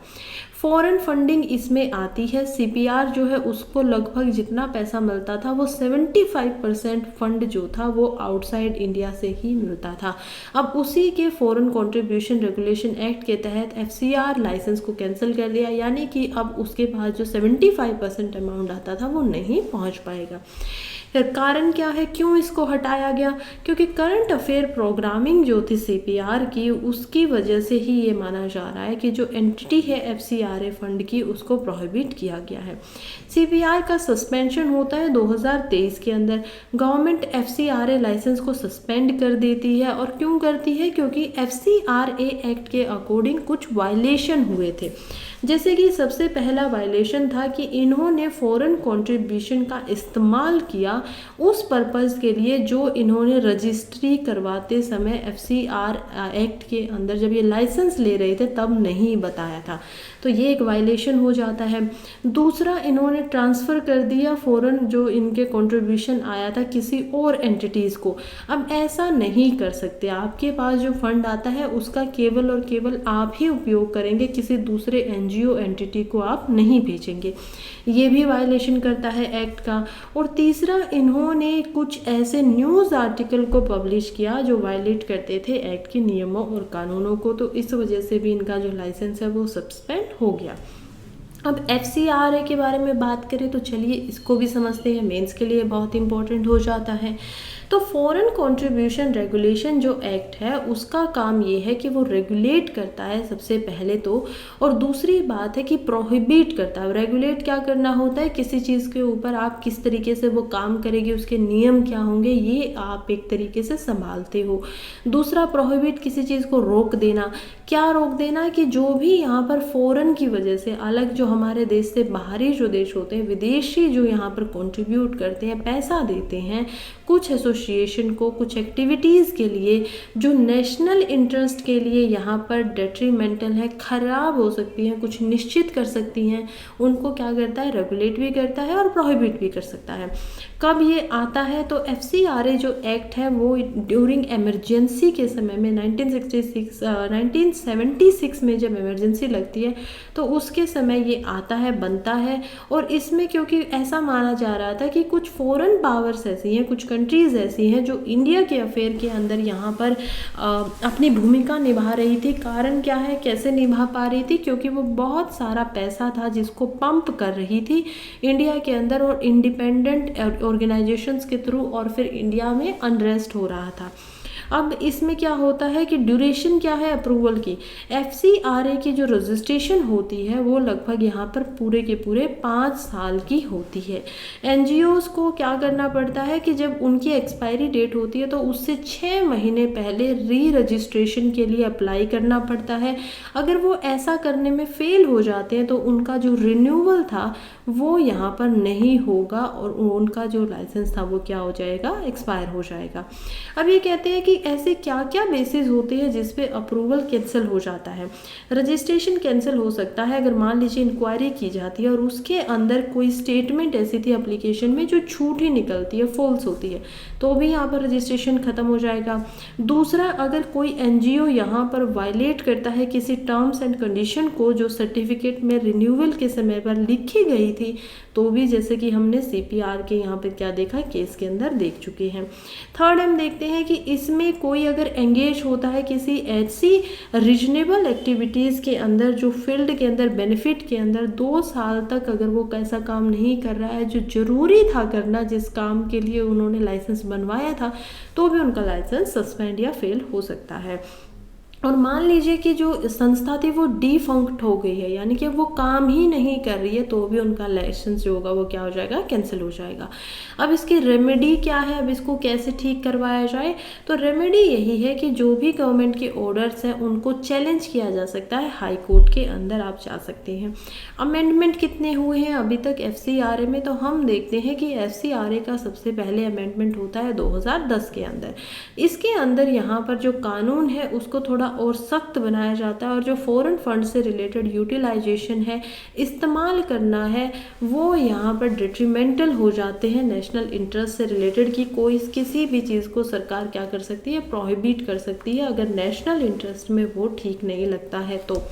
फॉरेन फंडिंग इसमें आती है। CPR जो है उसको लगभग जितना पैसा मिलता था वो 75% फंड जो था वो आउटसाइड इंडिया से ही मिलता था। अब उसी के फॉरेन कंट्रीब्यूशन रेगुलेशन एक्ट के तहत FCR लाइसेंस को कैंसिल कर दिया, यानी कि अब उसके पास जो 75% अमाउंट आता था वो नहीं पहुंच पाएगा। फिर कारण क्या है, क्यों इसको हटाया गया? क्योंकि करंट अफेयर प्रोग्रामिंग जो थी CPR की, उसकी वजह से ही ये माना जा रहा है कि जो एंटिटी है FCRA फंड की उसको प्रोहिबिट किया गया है। CPR का सस्पेंशन होता है 2023 के अंदर। गवर्नमेंट FCRA लाइसेंस को सस्पेंड कर देती है। और क्यों करती है? क्योंकि FCRA एक्ट के अकॉर्डिंग कुछ वायलेशन हुए थे। जैसे कि सबसे पहला वायलेशन था कि इन्होंने फॉरेन कंट्रीब्यूशन का इस्तेमाल किया उस पर्पज़ के लिए जो इन्होंने रजिस्ट्री करवाते समय FCR एक्ट के अंदर जब ये लाइसेंस ले रहे थे तब नहीं बताया था, तो ये एक वायलेशन हो जाता है। दूसरा, इन्होंने ट्रांसफ़र कर दिया फॉरेन जो इनके कंट्रीब्यूशन आया था किसी और एंटिटीज़ को। अब ऐसा नहीं कर सकते, आपके पास जो फंड आता है उसका केवल और केवल आप ही उपयोग करेंगे, किसी दूसरे NGO एंटिटी को आप नहीं भेजेंगे। ये भी वायलेशन करता है एक्ट का। और तीसरा, इन्होंने कुछ ऐसे न्यूज़ आर्टिकल को पब्लिश किया जो वायलेट करते थे एक्ट के नियमों और कानूनों को, तो इस वजह से भी इनका जो लाइसेंस है वो सस्पेंड हो गया। अब FCRA के बारे में बात करें तो चलिए इसको भी समझते हैं, मेंस के लिए बहुत इंपॉर्टेंट हो जाता है। तो फॉरेन कंट्रीब्यूशन रेगुलेशन जो एक्ट है उसका काम ये है कि वो रेगुलेट करता है सबसे पहले तो, और दूसरी बात है कि प्रोहिबिट करता है। रेगुलेट क्या करना होता है? किसी चीज़ के ऊपर आप किस तरीके से वो काम करेगी, उसके नियम क्या होंगे, ये आप एक तरीके से संभालते हो। दूसरा, प्रोहिबिट, किसी चीज़ को रोक देना। क्या रोक देना? कि जो भी यहाँ पर फॉरेन की वजह से अलग जो हमारे देश से बाहरी जो देश होते हैं, विदेशी जो यहाँ पर कंट्रीब्यूट करते हैं, पैसा देते हैं कुछ एसोसिएशन को, कुछ एक्टिविटीज़ के लिए जो नेशनल इंटरेस्ट के लिए यहाँ पर डेट्रीमेंटल है, ख़राब हो सकती हैं, कुछ निश्चित कर सकती हैं, उनको क्या करता है? रेगुलेट भी करता है और प्रोहिबिट भी कर सकता है। कब ये आता है? तो FCRA जो एक्ट है वो ड्यूरिंग एमरजेंसी के समय में 1976 में जब इमरजेंसी लगती है तो उसके समय ये आता है, बनता है। और इसमें क्योंकि ऐसा माना जा रहा था कि कुछ फॉरेन पावर्स ऐसी हैं, कुछ कंट्रीज़ ऐसी हैं जो इंडिया के अफेयर के अंदर यहाँ पर अपनी भूमिका निभा रही थी। कारण क्या है, कैसे निभा पा रही थी? क्योंकि वो बहुत सारा पैसा था जिसको पंप कर रही थी इंडिया के अंदर और इंडिपेंडेंट ऑर्गेनाइजेशंस के थ्रू, और फिर इंडिया में अनरेस्ट हो रहा था। अब इसमें क्या होता है कि ड्यूरेशन क्या है अप्रूवल की? FCRA की जो रजिस्ट्रेशन होती है वो लगभग यहाँ पर पूरे के पूरे 5 साल की होती है। NGOs को क्या करना पड़ता है कि जब उनकी एक्सपायरी डेट होती है तो उससे 6 महीने पहले री रजिस्ट्रेशन के लिए अप्लाई करना पड़ता है। अगर वो ऐसा करने में फेल हो जाते हैं तो उनका जो रिन्यूअल था वो यहाँ पर नहीं होगा और उनका जो लाइसेंस था वो क्या हो जाएगा? एक्सपायर हो जाएगा। अब ये कहते हैं कि ऐसे क्या क्या बेसिस होते हैं जिस पे अप्रूवल कैंसिल हो जाता है। रजिस्ट्रेशन कैंसिल हो सकता है अगर मान लीजिए इंक्वायरी की जाती है और उसके अंदर कोई स्टेटमेंट ऐसी थी एप्लीकेशन में जो झूठी निकलती है, फॉल्स होती है, तो भी यहाँ पर रजिस्ट्रेशन खत्म हो जाएगा। दूसरा, अगर कोई एनजीओ यहाँ पर वायलेट करता है किसी टर्म्स एंड कंडीशन को जो सर्टिफिकेट में रिन्यूअल के समय पर लिखी गई थी, तो भी जैसे कि हमने सीपीआर के यहाँ पर क्या देखा, केस के अंदर देख चुके हैं। थर्ड, हम देखते हैं कि इसमें कोई अगर एंगेज होता है किसी ऐसी रीजनेबल एक्टिविटीज़ के अंदर जो फील्ड के अंदर बेनिफिट के अंदर 2 साल तक अगर वो कैसा काम नहीं कर रहा है जो जरूरी था करना, जिस काम के लिए उन्होंने लाइसेंस बनवाया था, तो भी उनका लाइसेंस सस्पेंड या फेल हो सकता है। और मान लीजिए कि जो संस्था थी वो डिफंक्ट हो गई है, यानी कि वो काम ही नहीं कर रही है, तो भी उनका लाइसेंस जो होगा वो क्या हो जाएगा, कैंसिल हो जाएगा। अब इसकी रेमेडी क्या है, अब इसको कैसे ठीक करवाया जाए, तो रेमेडी यही है कि जो भी गवर्नमेंट के ऑर्डर्स हैं उनको चैलेंज किया जा सकता है, हाई कोर्ट के अंदर आप जा सकते हैं। अमेंडमेंट कितने हुए हैं अभी तक FCRA में, तो हम देखते हैं कि FCRA का सबसे पहले अमेंडमेंट होता है 2010 के अंदर। इसके अंदर यहाँ पर जो कानून है उसको थोड़ा और सख्त बनाया जाता है और जो फॉरेन फंड से रिलेटेड यूटिलाइजेशन है, इस्तेमाल करना है, वो यहाँ पर डिट्रीमेंटल हो जाते हैं नेशनल इंटरेस्ट से रिलेटेड, कि कोई किसी भी चीज़ को सरकार क्या कर सकती है, प्रोहिबिट कर सकती है अगर नेशनल इंटरेस्ट में वो ठीक नहीं लगता है तो।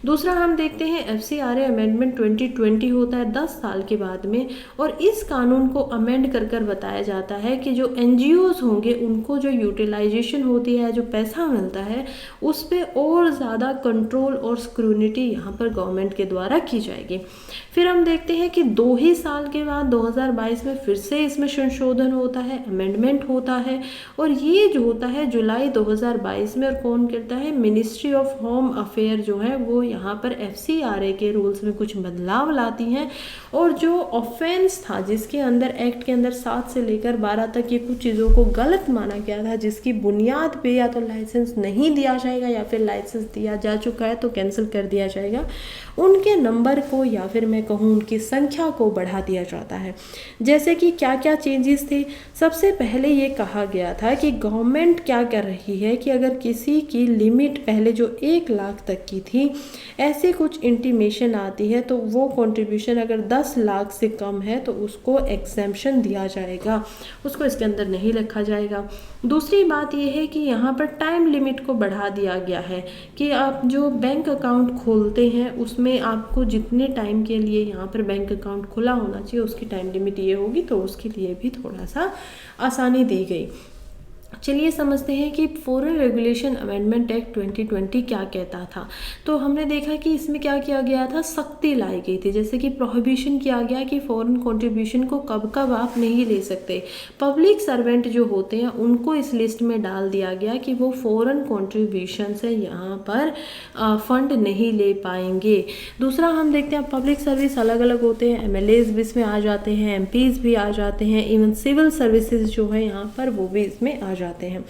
दूसरा, हम देखते हैं FCRA अमेंडमेंट 2020 होता है 10 साल के बाद में, और इस कानून को अमेंड कर कर बताया जाता है कि जो NGOs होंगे उनको जो यूटिलाइजेशन होती है, जो पैसा मिलता है, उस पर और ज़्यादा कंट्रोल और स्क्रूनिटी यहाँ पर गवर्नमेंट के द्वारा की जाएगी। फिर हम देखते हैं कि 2 ही साल के बाद 2022 में फिर से इसमें संशोधन होता है, अमेंडमेंट होता है, और ये जो होता है जुलाई 2022 में, और कौन करता है, मिनिस्ट्री ऑफ होम अफेयर जो है वो यहाँ पर FCRA के रूल्स में कुछ बदलाव लाती हैं, और जो ऑफेंस था जिसके अंदर एक्ट के अंदर 7 से लेकर 12 तक ये कुछ चीज़ों को गलत माना गया था, जिसकी बुनियाद पे या तो लाइसेंस नहीं दिया जाएगा या फिर लाइसेंस दिया जा चुका है तो कैंसिल कर दिया जाएगा, उनके नंबर को या फिर मैं कहूँ उनकी संख्या को बढ़ा दिया जाता है। जैसे कि क्या क्या चेंजेस थे, सबसे पहले ये कहा गया था कि गवर्नमेंट क्या कर रही है कि अगर किसी की लिमिट पहले जो 1 लाख तक की थी, ऐसे कुछ इंटीमेशन आती है तो वो कंट्रीब्यूशन अगर 10 लाख से कम है तो उसको एग्जेम्पशन दिया जाएगा, उसको इसके अंदर नहीं रखा जाएगा। दूसरी बात ये है कि यहाँ पर टाइम लिमिट को बढ़ा दिया गया है कि आप जो बैंक अकाउंट खोलते हैं उसमें आपको जितने टाइम के लिए यहाँ पर बैंक अकाउंट खुला होना चाहिए उसकी टाइम लिमिट ये होगी, तो उसके लिए भी थोड़ा सा आसानी दी गई। चलिए समझते हैं कि फॉरेन रेगुलेशन अमेंडमेंट एक्ट 2020 क्या कहता था। तो हमने देखा कि इसमें क्या किया गया था, सख्ती लाई गई थी, जैसे कि प्रोहिबिशन किया गया कि फॉरेन कंट्रीब्यूशन को कब कब आप नहीं ले सकते। पब्लिक सर्वेंट जो होते हैं उनको इस लिस्ट में डाल दिया गया कि वो फॉरेन कंट्रीब्यूशन से यहाँ पर फंड नहीं ले पाएंगे। दूसरा, हम देखते हैं पब्लिक सर्विस अलग अलग होते हैं, MLAs भी इसमें आ जाते हैं, MPs भी आ जाते हैं, इवन सिविल सर्विसेज जो है यहाँ पर वो भी इसमें आ जाते हैं।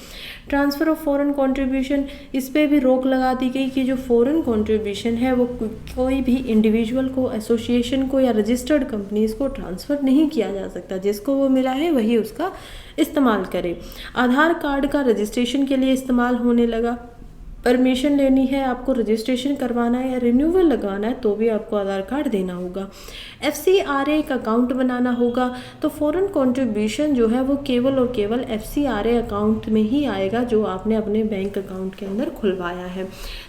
ट्रांसफ़र ऑफ फॉरेन कंट्रीब्यूशन, इस पे भी रोक लगा दी गई कि जो फॉरेन कंट्रीब्यूशन है वो कोई भी इंडिविजुअल को, एसोसिएशन को या रजिस्टर्ड कंपनीज को ट्रांसफ़र नहीं किया जा सकता, जिसको वो मिला है वही उसका इस्तेमाल करे। आधार कार्ड का रजिस्ट्रेशन के लिए इस्तेमाल होने लगा। परमिशन लेनी है, आपको रजिस्ट्रेशन करवाना है या रिन्यूअल लगवाना है तो भी आपको आधार कार्ड देना होगा। FCRA एक अकाउंट बनाना होगा, तो फॉरेन कंट्रीब्यूशन जो है वो केवल और केवल FCRA अकाउंट में ही आएगा जो आपने अपने बैंक अकाउंट के अंदर खुलवाया है।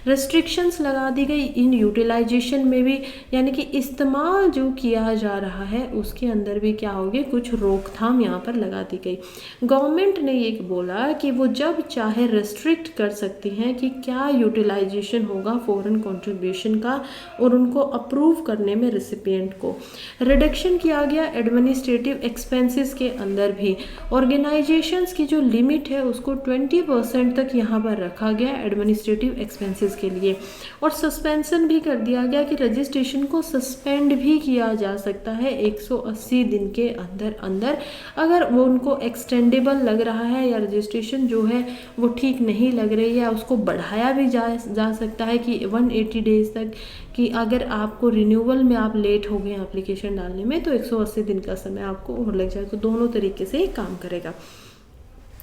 रेस्ट्रिक्शंस लगा दी गई इन यूटिलाइजेशन में भी, यानी कि इस्तेमाल जो किया जा रहा है उसके अंदर भी क्या होगी, कुछ रोकथाम यहाँ पर लगा दी गई। गवर्नमेंट ने ये बोला कि वो जब चाहे रेस्ट्रिक्ट कर सकती हैं कि क्या यूटिलाइजेशन होगा फॉरेन कंट्रीब्यूशन का, और उनको अप्रूव करने में रिसिपिएंट को। रिडक्शन किया गया एडमिनिस्ट्रेटिव एक्सपेंसेस के अंदर भी। ऑर्गेनाइजेशंस की जो लिमिट है उसको 20% तक यहाँ पर रखा गया एडमिनिस्ट्रेटिव एक्सपेंसेस के लिए, और सस्पेंशन भी कर दिया गया कि रजिस्ट्रेशन को सस्पेंड भी किया जा सकता है 180 दिन के अंदर अंदर, अगर वो उनको एक्सटेंडेबल लग रहा है या रजिस्ट्रेशन जो है वो ठीक नहीं लग रही है, उसको बढ़ाया भी जा सकता है कि 180 डेज तक, कि अगर आपको रिन्यूअल में आप लेट हो गए एप्लीकेशन डालने में तो 180 दिन का समय आपको और लग जाए, तो दोनों तरीके से काम करेगा।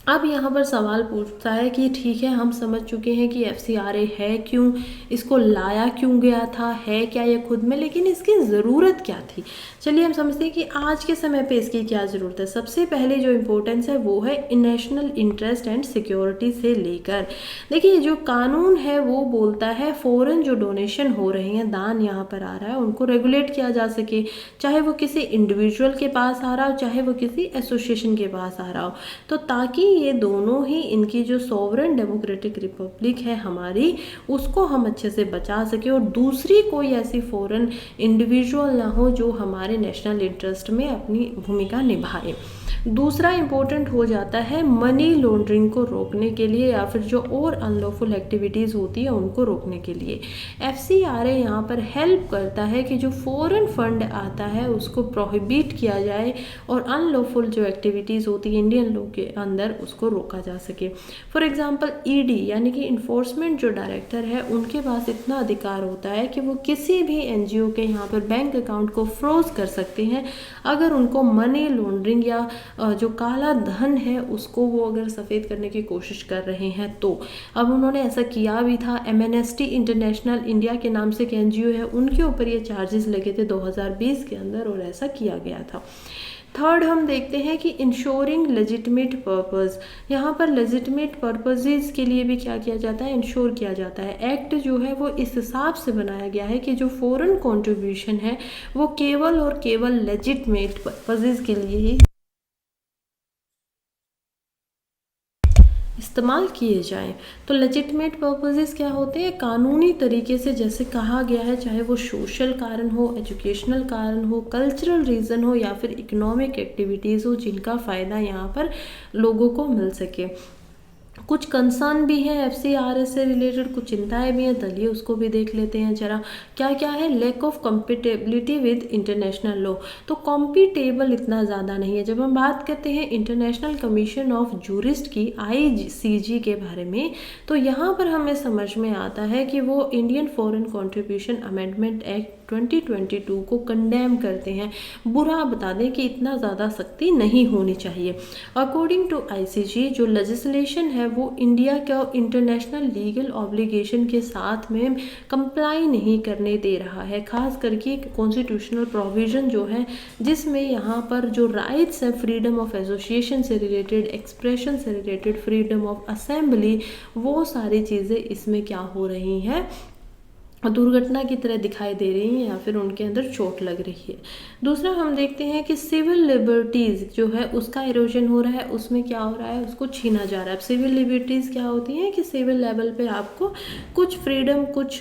अब यहाँ पर सवाल पूछता है कि ठीक है, हम समझ चुके हैं कि FCRA है क्यों, इसको लाया क्यों गया था, है क्या ये खुद में, लेकिन इसकी ज़रूरत क्या थी। चलिए हम समझते हैं कि आज के समय पे इसकी क्या ज़रूरत है। सबसे पहले जो इम्पोर्टेंस है वो है नेशनल इंटरेस्ट एंड सिक्योरिटी से लेकर। देखिए जो कानून है वो बोलता है फ़ॉरेन जो डोनेशन हो रहे हैं, दान यहाँ पर आ रहा है, उनको रेगुलेट किया जा सके, चाहे वो किसी इंडिविजुअल के पास आ रहा हो, चाहे वो किसी एसोसिएशन के पास आ रहा हो, तो ताकि ये दोनों ही इनकी जो सॉवरेन डेमोक्रेटिक रिपब्लिक है हमारी, उसको हम अच्छे से बचा सके और दूसरी कोई ऐसी फॉरेन इंडिविजुअल ना हो जो हमारे नेशनल इंटरेस्ट में अपनी भूमिका निभाए। दूसरा इम्पोर्टेंट हो जाता है मनी लॉन्ड्रिंग को रोकने के लिए या फिर जो और अनलॉफुल एक्टिविटीज़ होती है उनको रोकने के लिए FCRA यहाँ पर हेल्प करता है कि जो फॉरेन फंड आता है उसको प्रोहिबिट किया जाए और अनलॉफुल जो एक्टिविटीज़ होती है इंडियन लोग के अंदर उसको रोका जा सके। फॉर एग्जांपल ED यानी कि इन्फोर्समेंट जो डायरेक्टर है उनके पास इतना अधिकार होता है कि वो किसी भी NGO के यहाँ पर बैंक अकाउंट को फ्रोज कर सकते हैं अगर उनको मनी लॉन्ड्रिंग या जो काला धन है उसको वो अगर सफ़ेद करने की कोशिश कर रहे हैं तो। अब उन्होंने ऐसा किया भी था। एमनेस्टी इंटरनेशनल इंडिया के नाम से एक NGO है, उनके ऊपर ये चार्जेस लगे थे 2020 के अंदर और ऐसा किया गया था। थर्ड हम देखते हैं कि इंश्योरिंग लेजिटिमेट पर्पस। यहाँ पर लेजिटिमेट पर्पसेस के लिए भी क्या किया जाता है, इंश्योर किया जाता है। एक्ट जो है वो इस हिसाब से बनाया गया है कि जो फॉरेन कंट्रीब्यूशन है वो केवल और केवल लेजिटिमेट पर्पसेस के लिए ही इस्तेमाल किए जाएं। तो लेजिटिमेट पर्पसेस क्या होते हैं, कानूनी तरीके से जैसे कहा गया है, चाहे वो सोशल कारण हो, एजुकेशनल कारण हो, कल्चरल रीज़न हो या फिर इकोनॉमिक एक्टिविटीज़ हो जिनका फ़ायदा यहाँ पर लोगों को मिल सके। कुछ कंसर्न भी है FCRA से रिलेटेड, कुछ चिंताएं भी हैं, चलिए उसको भी देख लेते हैं जरा। क्या क्या है, lack of compatibility with international law. तो कॉम्पिटेबल इतना ज़्यादा नहीं है। जब हम बात करते हैं इंटरनेशनल कमीशन ऑफ जूरिस्ट की ICJ के बारे में, तो यहाँ पर हमें समझ में आता है कि वो Indian foreign contribution amendment act 2022 को कंडेम करते हैं। बुरा बता दें कि इतना ज़्यादा सख्ती नहीं होनी चाहिए। अकॉर्डिंग टू ICJ जो लेजिस्लेशन है वो इंडिया का इंटरनेशनल लीगल ऑब्लिगेशन के साथ में कंप्लाई नहीं करने दे रहा है, खास करके कॉन्स्टिट्यूशनल प्रोविज़न जो है जिसमें यहाँ पर जो राइट्स है फ्रीडम ऑफ एसोसिएशन से रिलेटेड, एक्सप्रेशन से रिलेटेड, फ्रीडम ऑफ असेंबली, वो सारी चीज़ें इसमें क्या हो रही हैं, दुर्घटना की तरह दिखाई दे रही हैं या फिर उनके अंदर चोट लग रही है। दूसरा हम देखते हैं कि सिविल लिबर्टीज़ जो है उसका इरोजन हो रहा है, उसमें क्या हो रहा है, उसको छीना जा रहा है। अब सिविल लिबर्टीज़ क्या होती हैं कि सिविल लेवल पे आपको कुछ फ्रीडम कुछ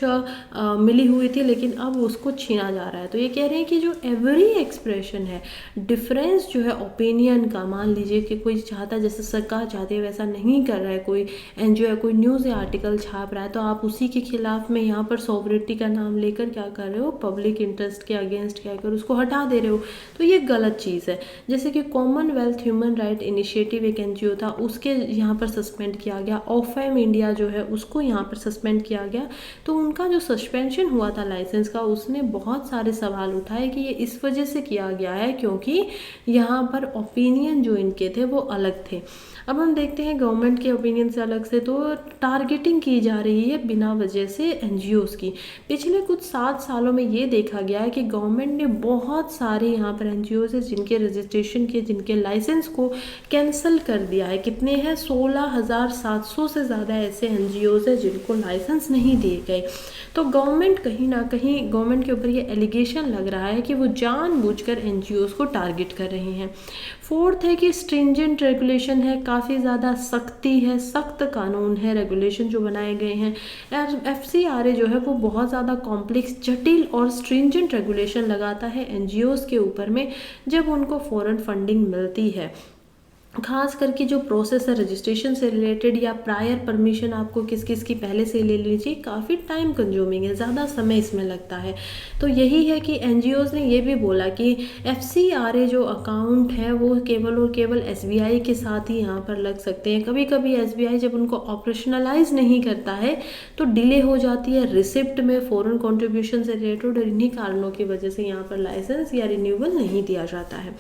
मिली हुई थी लेकिन अब उसको छीना जा रहा है। तो ये कह रहे हैं कि जो एवरी एक्सप्रेशन है, डिफरेंस जो है ओपिनियन का, मान लीजिए कि कोई चाहता है, जैसे सरकार चाहती है वैसा नहीं कर रहा है, कोई NGO या कोई न्यूज़ या आर्टिकल छाप रहा है तो आप उसी के खिलाफ में यहाँ पर सॉवरेनिटी का नाम लेकर क्या कर रहे हो, पब्लिक इंटरेस्ट के अगेंस्ट क्या कर उसको हटा दे रहे हो। तो ये गलत चीज़ है। जैसे कि कॉमनवेल्थ ह्यूमन राइट इनिशिएटिव एक NGO था, उसके यहाँ पर सस्पेंड किया गया। ऑफेम इंडिया जो है उसको यहाँ पर सस्पेंड किया गया। तो उनका जो सस्पेंशन हुआ था लाइसेंस का, उसने बहुत सारे सवाल उठाए कि ये इस वजह से किया गया है क्योंकि यहाँ पर ओपिनियन जो इनके थे वो अलग थे। अब हम देखते हैं गवर्नमेंट के ओपिनियन से अलग से तो टारगेटिंग की जा रही है बिना वजह से NGOs की। पिछले कुछ 7 सालों में ये देखा गया है कि गवर्नमेंट ने बहुत सारे यहाँ पर NGOs है जिनके रजिस्ट्रेशन के, जिनके लाइसेंस को कैंसिल कर दिया है। कितने हैं, 16,700 से ज़्यादा ऐसे NGOs है जिनको लाइसेंस नहीं दिए गए। तो गवर्नमेंट कहीं ना कहीं, गवर्नमेंट के ऊपर ये एलिगेशन लग रहा है कि वो जानबूझकर NGOs को टारगेट कर रहे हैं। फोर्थ है कि स्ट्रिंजेंट रेगुलेशन है, काफ़ी ज़्यादा सख्ती है, सख्त कानून है, रेगुलेशन जो बनाए गए हैं। FCRA जो है वो बहुत ज़्यादा कॉम्प्लेक्स, जटिल और स्ट्रिंजेंट रेगुलेशन लगाता है NGOs के ऊपर में जब उनको फॉरेन फंडिंग मिलती है। खास करके जो प्रोसेस है रजिस्ट्रेशन से रिलेटेड या प्रायर परमिशन आपको किस किस की पहले से ले लेनी चाहिए, काफ़ी टाइम कंज्यूमिंग है, ज़्यादा समय इसमें लगता है। तो यही है कि NGOs ने ये भी बोला कि FCRA जो अकाउंट है वो केवल और केवल SBI के साथ ही यहाँ पर लग सकते हैं। कभी कभी SBI जब उनको ऑपरेशनलाइज नहीं करता है तो डिले हो जाती है रिसिप्ट में फॉरेन कॉन्ट्रीब्यूशन से रिलेटेड, और इन्हीं कारणों की वजह से यहाँ पर लाइसेंस या रिन्यूअल नहीं दिया जाता है।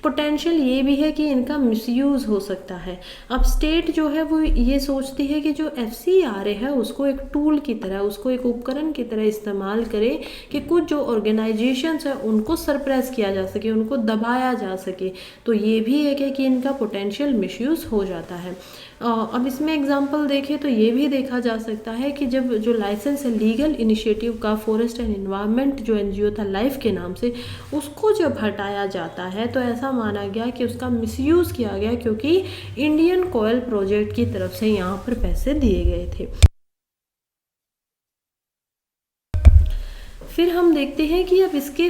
पोटेंशियल ये भी है कि इनका मिसयूज़ हो सकता है। अब स्टेट जो है वो ये सोचती है कि जो FCRA है उसको एक टूल की तरह, उसको एक उपकरण की तरह इस्तेमाल करे कि कुछ जो ऑर्गेनाइजेशंस हैं उनको सरप्रेस किया जा सके, उनको दबाया जा सके। तो ये भी एक है कि इनका पोटेंशियल मिसयूज़ हो जाता है। अब इसमें एग्जांपल देखें तो ये भी देखा जा सकता है कि जब जो लाइसेंस है लीगल इनिशिएटिव का फॉरेस्ट एंड एनवायरनमेंट जो NGO था लाइफ के नाम से, उसको जब हटाया जाता है तो ऐसा माना गया कि उसका मिसयूज़ किया गया, क्योंकि इंडियन कोयल प्रोजेक्ट की तरफ से यहाँ पर पैसे दिए गए थे। फिर हम देखते हैं कि अब इसके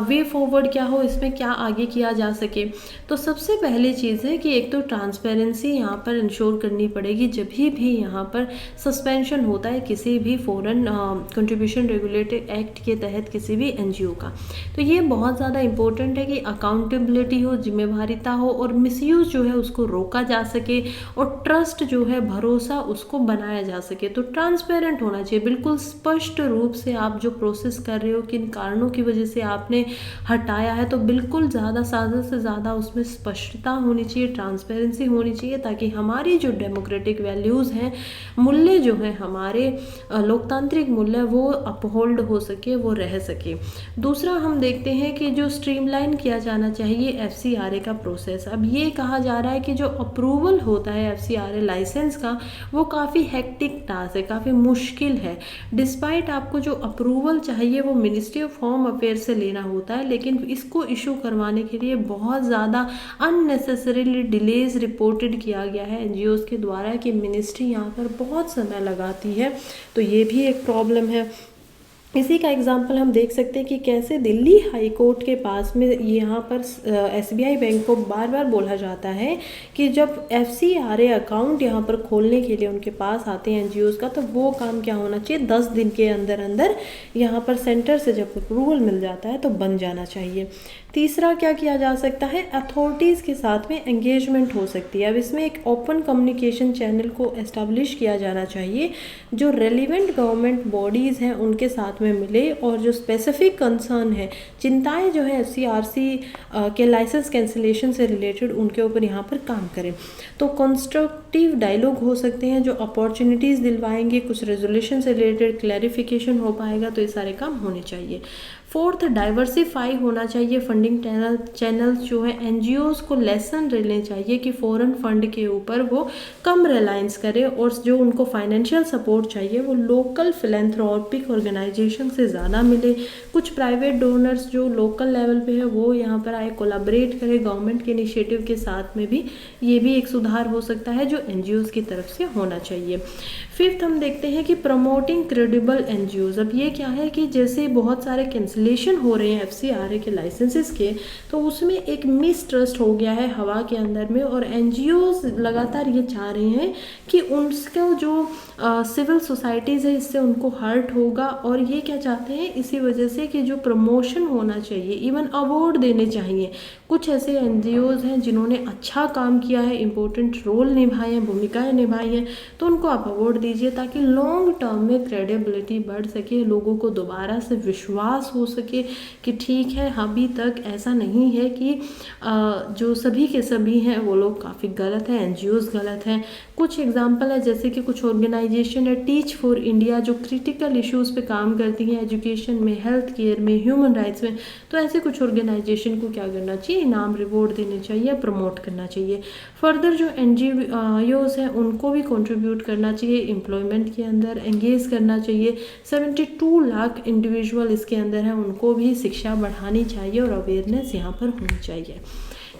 वे फॉरवर्ड क्या हो, इसमें क्या आगे किया जा सके। तो सबसे पहली चीज़ है कि एक तो ट्रांसपेरेंसी यहाँ पर इंश्योर करनी पड़ेगी जब भी यहाँ पर सस्पेंशन होता है किसी भी फॉरेन कंट्रीब्यूशन रेगुलेटरी एक्ट के तहत किसी भी NGO का। तो ये बहुत ज़्यादा इम्पोर्टेंट है कि अकाउंटेबिलिटी हो, जिम्मेवारिता हो और मिसयूज़ जो है उसको रोका जा सके और ट्रस्ट जो है, भरोसा उसको बनाया जा सके। तो ट्रांसपेरेंट होना चाहिए, बिल्कुल स्पष्ट रूप से आप जो प्रोसेस कर रहे हो, किन कारणों की वजह से आपने हटाया है, तो बिल्कुल ज़्यादा से ज़्यादा उसमें स्पष्टता होनी चाहिए, ट्रांसपेरेंसी होनी चाहिए, ताकि हमारी जो डेमोक्रेटिक वैल्यूज़ हैं, मूल्य जो हैं हमारे लोकतांत्रिक मूल्य, वो अपहोल्ड हो सके, वो रह सके। दूसरा हम देखते हैं कि जो स्ट्रीमलाइन किया जाना चाहिए FCRA का प्रोसेस। अब ये कहा जा रहा है कि जो अप्रूवल होता है FCRA लाइसेंस का, वो काफ़ी हेक्टिक टास्क है, काफ़ी मुश्किल है। डिस्पाइट आपको जो अप्रूवल चाहिए वो मिनिस्ट्री ऑफ होम अफेयर से लेना होता है, लेकिन इसको इशू करवाने के लिए बहुत ज़्यादा अननेसेसरीली डिलेज रिपोर्टेड किया गया है NGOs के द्वारा कि मिनिस्ट्री यहाँ पर बहुत समय लगाती है। तो ये भी एक प्रॉब्लम है। इसी का एग्जाम्पल हम देख सकते हैं कि कैसे दिल्ली हाई कोर्ट के पास में यहाँ पर SBI बैंक को बार बार बोला जाता है कि जब FCRA अकाउंट यहाँ पर खोलने के लिए उनके पास आते हैं NGOs का, तो वो काम क्या होना चाहिए, 10 दिन के अंदर अंदर यहाँ पर सेंटर से जब अप्रूवल मिल जाता है तो बन जाना चाहिए। तीसरा क्या किया जा सकता है, अथॉरिटीज़ के साथ में एंगेजमेंट हो सकती है। अब इसमें एक ओपन कम्युनिकेशन चैनल को एस्टेब्लिश किया जाना चाहिए जो रेलिवेंट गवर्नमेंट बॉडीज़ हैं उनके साथ में मिले और जो स्पेसिफिक कंसर्न है, चिंताएं जो है FCRC के लाइसेंस कैंसिलेशन से रिलेटेड, उनके ऊपर यहाँ पर काम करें। तो कंस्ट्रक्टिव डायलॉग हो सकते हैं जो अपॉर्चुनिटीज़ दिलवाएंगे, कुछ रेजोल्यूशन से रिलेटेड क्लैरिफिकेशन हो पाएगा। तो ये सारे काम होने चाहिए। फोर्थ, डाइवर्सिफाई होना चाहिए फंडिंग चैनल्स जो है। NGOs को लेसन लेने चाहिए कि फॉरेन फंड के ऊपर वो कम रिलायंस करें और जो उनको फाइनेंशियल सपोर्ट चाहिए वो लोकल फिलेंथ्रोपिक ऑर्गेनाइजेशन से ज़्यादा मिले। कुछ प्राइवेट डोनर्स जो लोकल लेवल पे है वो यहाँ पर आए, कोलैबोरेट करें गवर्नमेंट के इनिशिएटिव के साथ में भी। ये भी एक सुधार हो सकता है जो NGOs की तरफ से होना चाहिए। फिफ्थ हम देखते हैं कि प्रमोटिंग क्रेडिबल NGOs। अब ये क्या है कि जैसे बहुत सारे कैंसिलेशन हो रहे हैं FCRA के लाइसेंसेस के, तो उसमें एक मिसट्रस्ट हो गया है हवा के अंदर में, और NGOs लगातार ये चाह रहे हैं कि उनका जो सिविल सोसाइटीज़ है इससे उनको हर्ट होगा, और ये क्या चाहते हैं इसी वजह से कि जो प्रमोशन होना चाहिए, इवन अवार्ड देने चाहिए। कुछ ऐसे NGOs हैं जिन्होंने अच्छा काम किया है, इम्पोर्टेंट रोल निभाए हैं, भूमिकाएं निभाई हैं, तो उनको आप अवार्ड दीजिए ताकि लॉन्ग टर्म में क्रेडिबिलिटी बढ़ सके, लोगों को दोबारा से विश्वास हो सके कि ठीक है, अभी तक ऐसा नहीं है कि जो सभी के सभी हैं वो लोग काफ़ी गलत हैं, NGOs गलत हैं। कुछ एग्जाम्पल है जैसे कि कुछ ऑर्गेनाइजेशन है टीच फॉर इंडिया जो क्रिटिकल इश्यूज़ पे काम करती हैं, एजुकेशन में, हेल्थ केयर में, ह्यूमन राइट्स में। तो ऐसे कुछ ऑर्गेनाइजेशन को क्या करना चाहिए, इनाम रिवॉर्ड देने चाहिए, प्रमोट करना चाहिए। फर्दर जो NGOs हैं उनको भी कंट्रीब्यूट करना चाहिए, एम्प्लॉयमेंट के अंदर एंगेज करना चाहिए। 72 लाख इंडिविजुअल इसके अंदर हैं, उनको भी शिक्षा बढ़ानी चाहिए और अवेयरनेस यहाँ पर होनी चाहिए।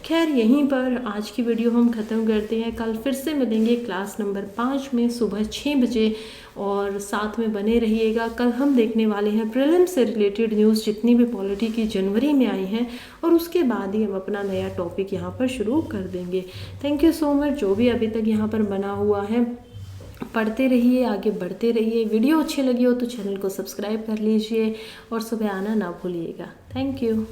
खैर, यहीं पर आज की वीडियो हम ख़त्म करते हैं। कल फिर से मिलेंगे क्लास नंबर 5 में सुबह 6 बजे, और साथ में बने रहिएगा। कल हम देखने वाले हैं प्रीलिम से रिलेटेड न्यूज़ जितनी भी पॉलिटी की जनवरी में आई हैं, और उसके बाद ही हम अपना नया टॉपिक यहाँ पर शुरू कर देंगे। Thank you so much. जो भी अभी तक यहाँ पर बना हुआ है, पढ़ते रहिए, आगे बढ़ते रहिए। वीडियो अच्छी लगी हो तो चैनल को सब्सक्राइब कर लीजिए और सुबह आना ना भूलिएगा। Thank you.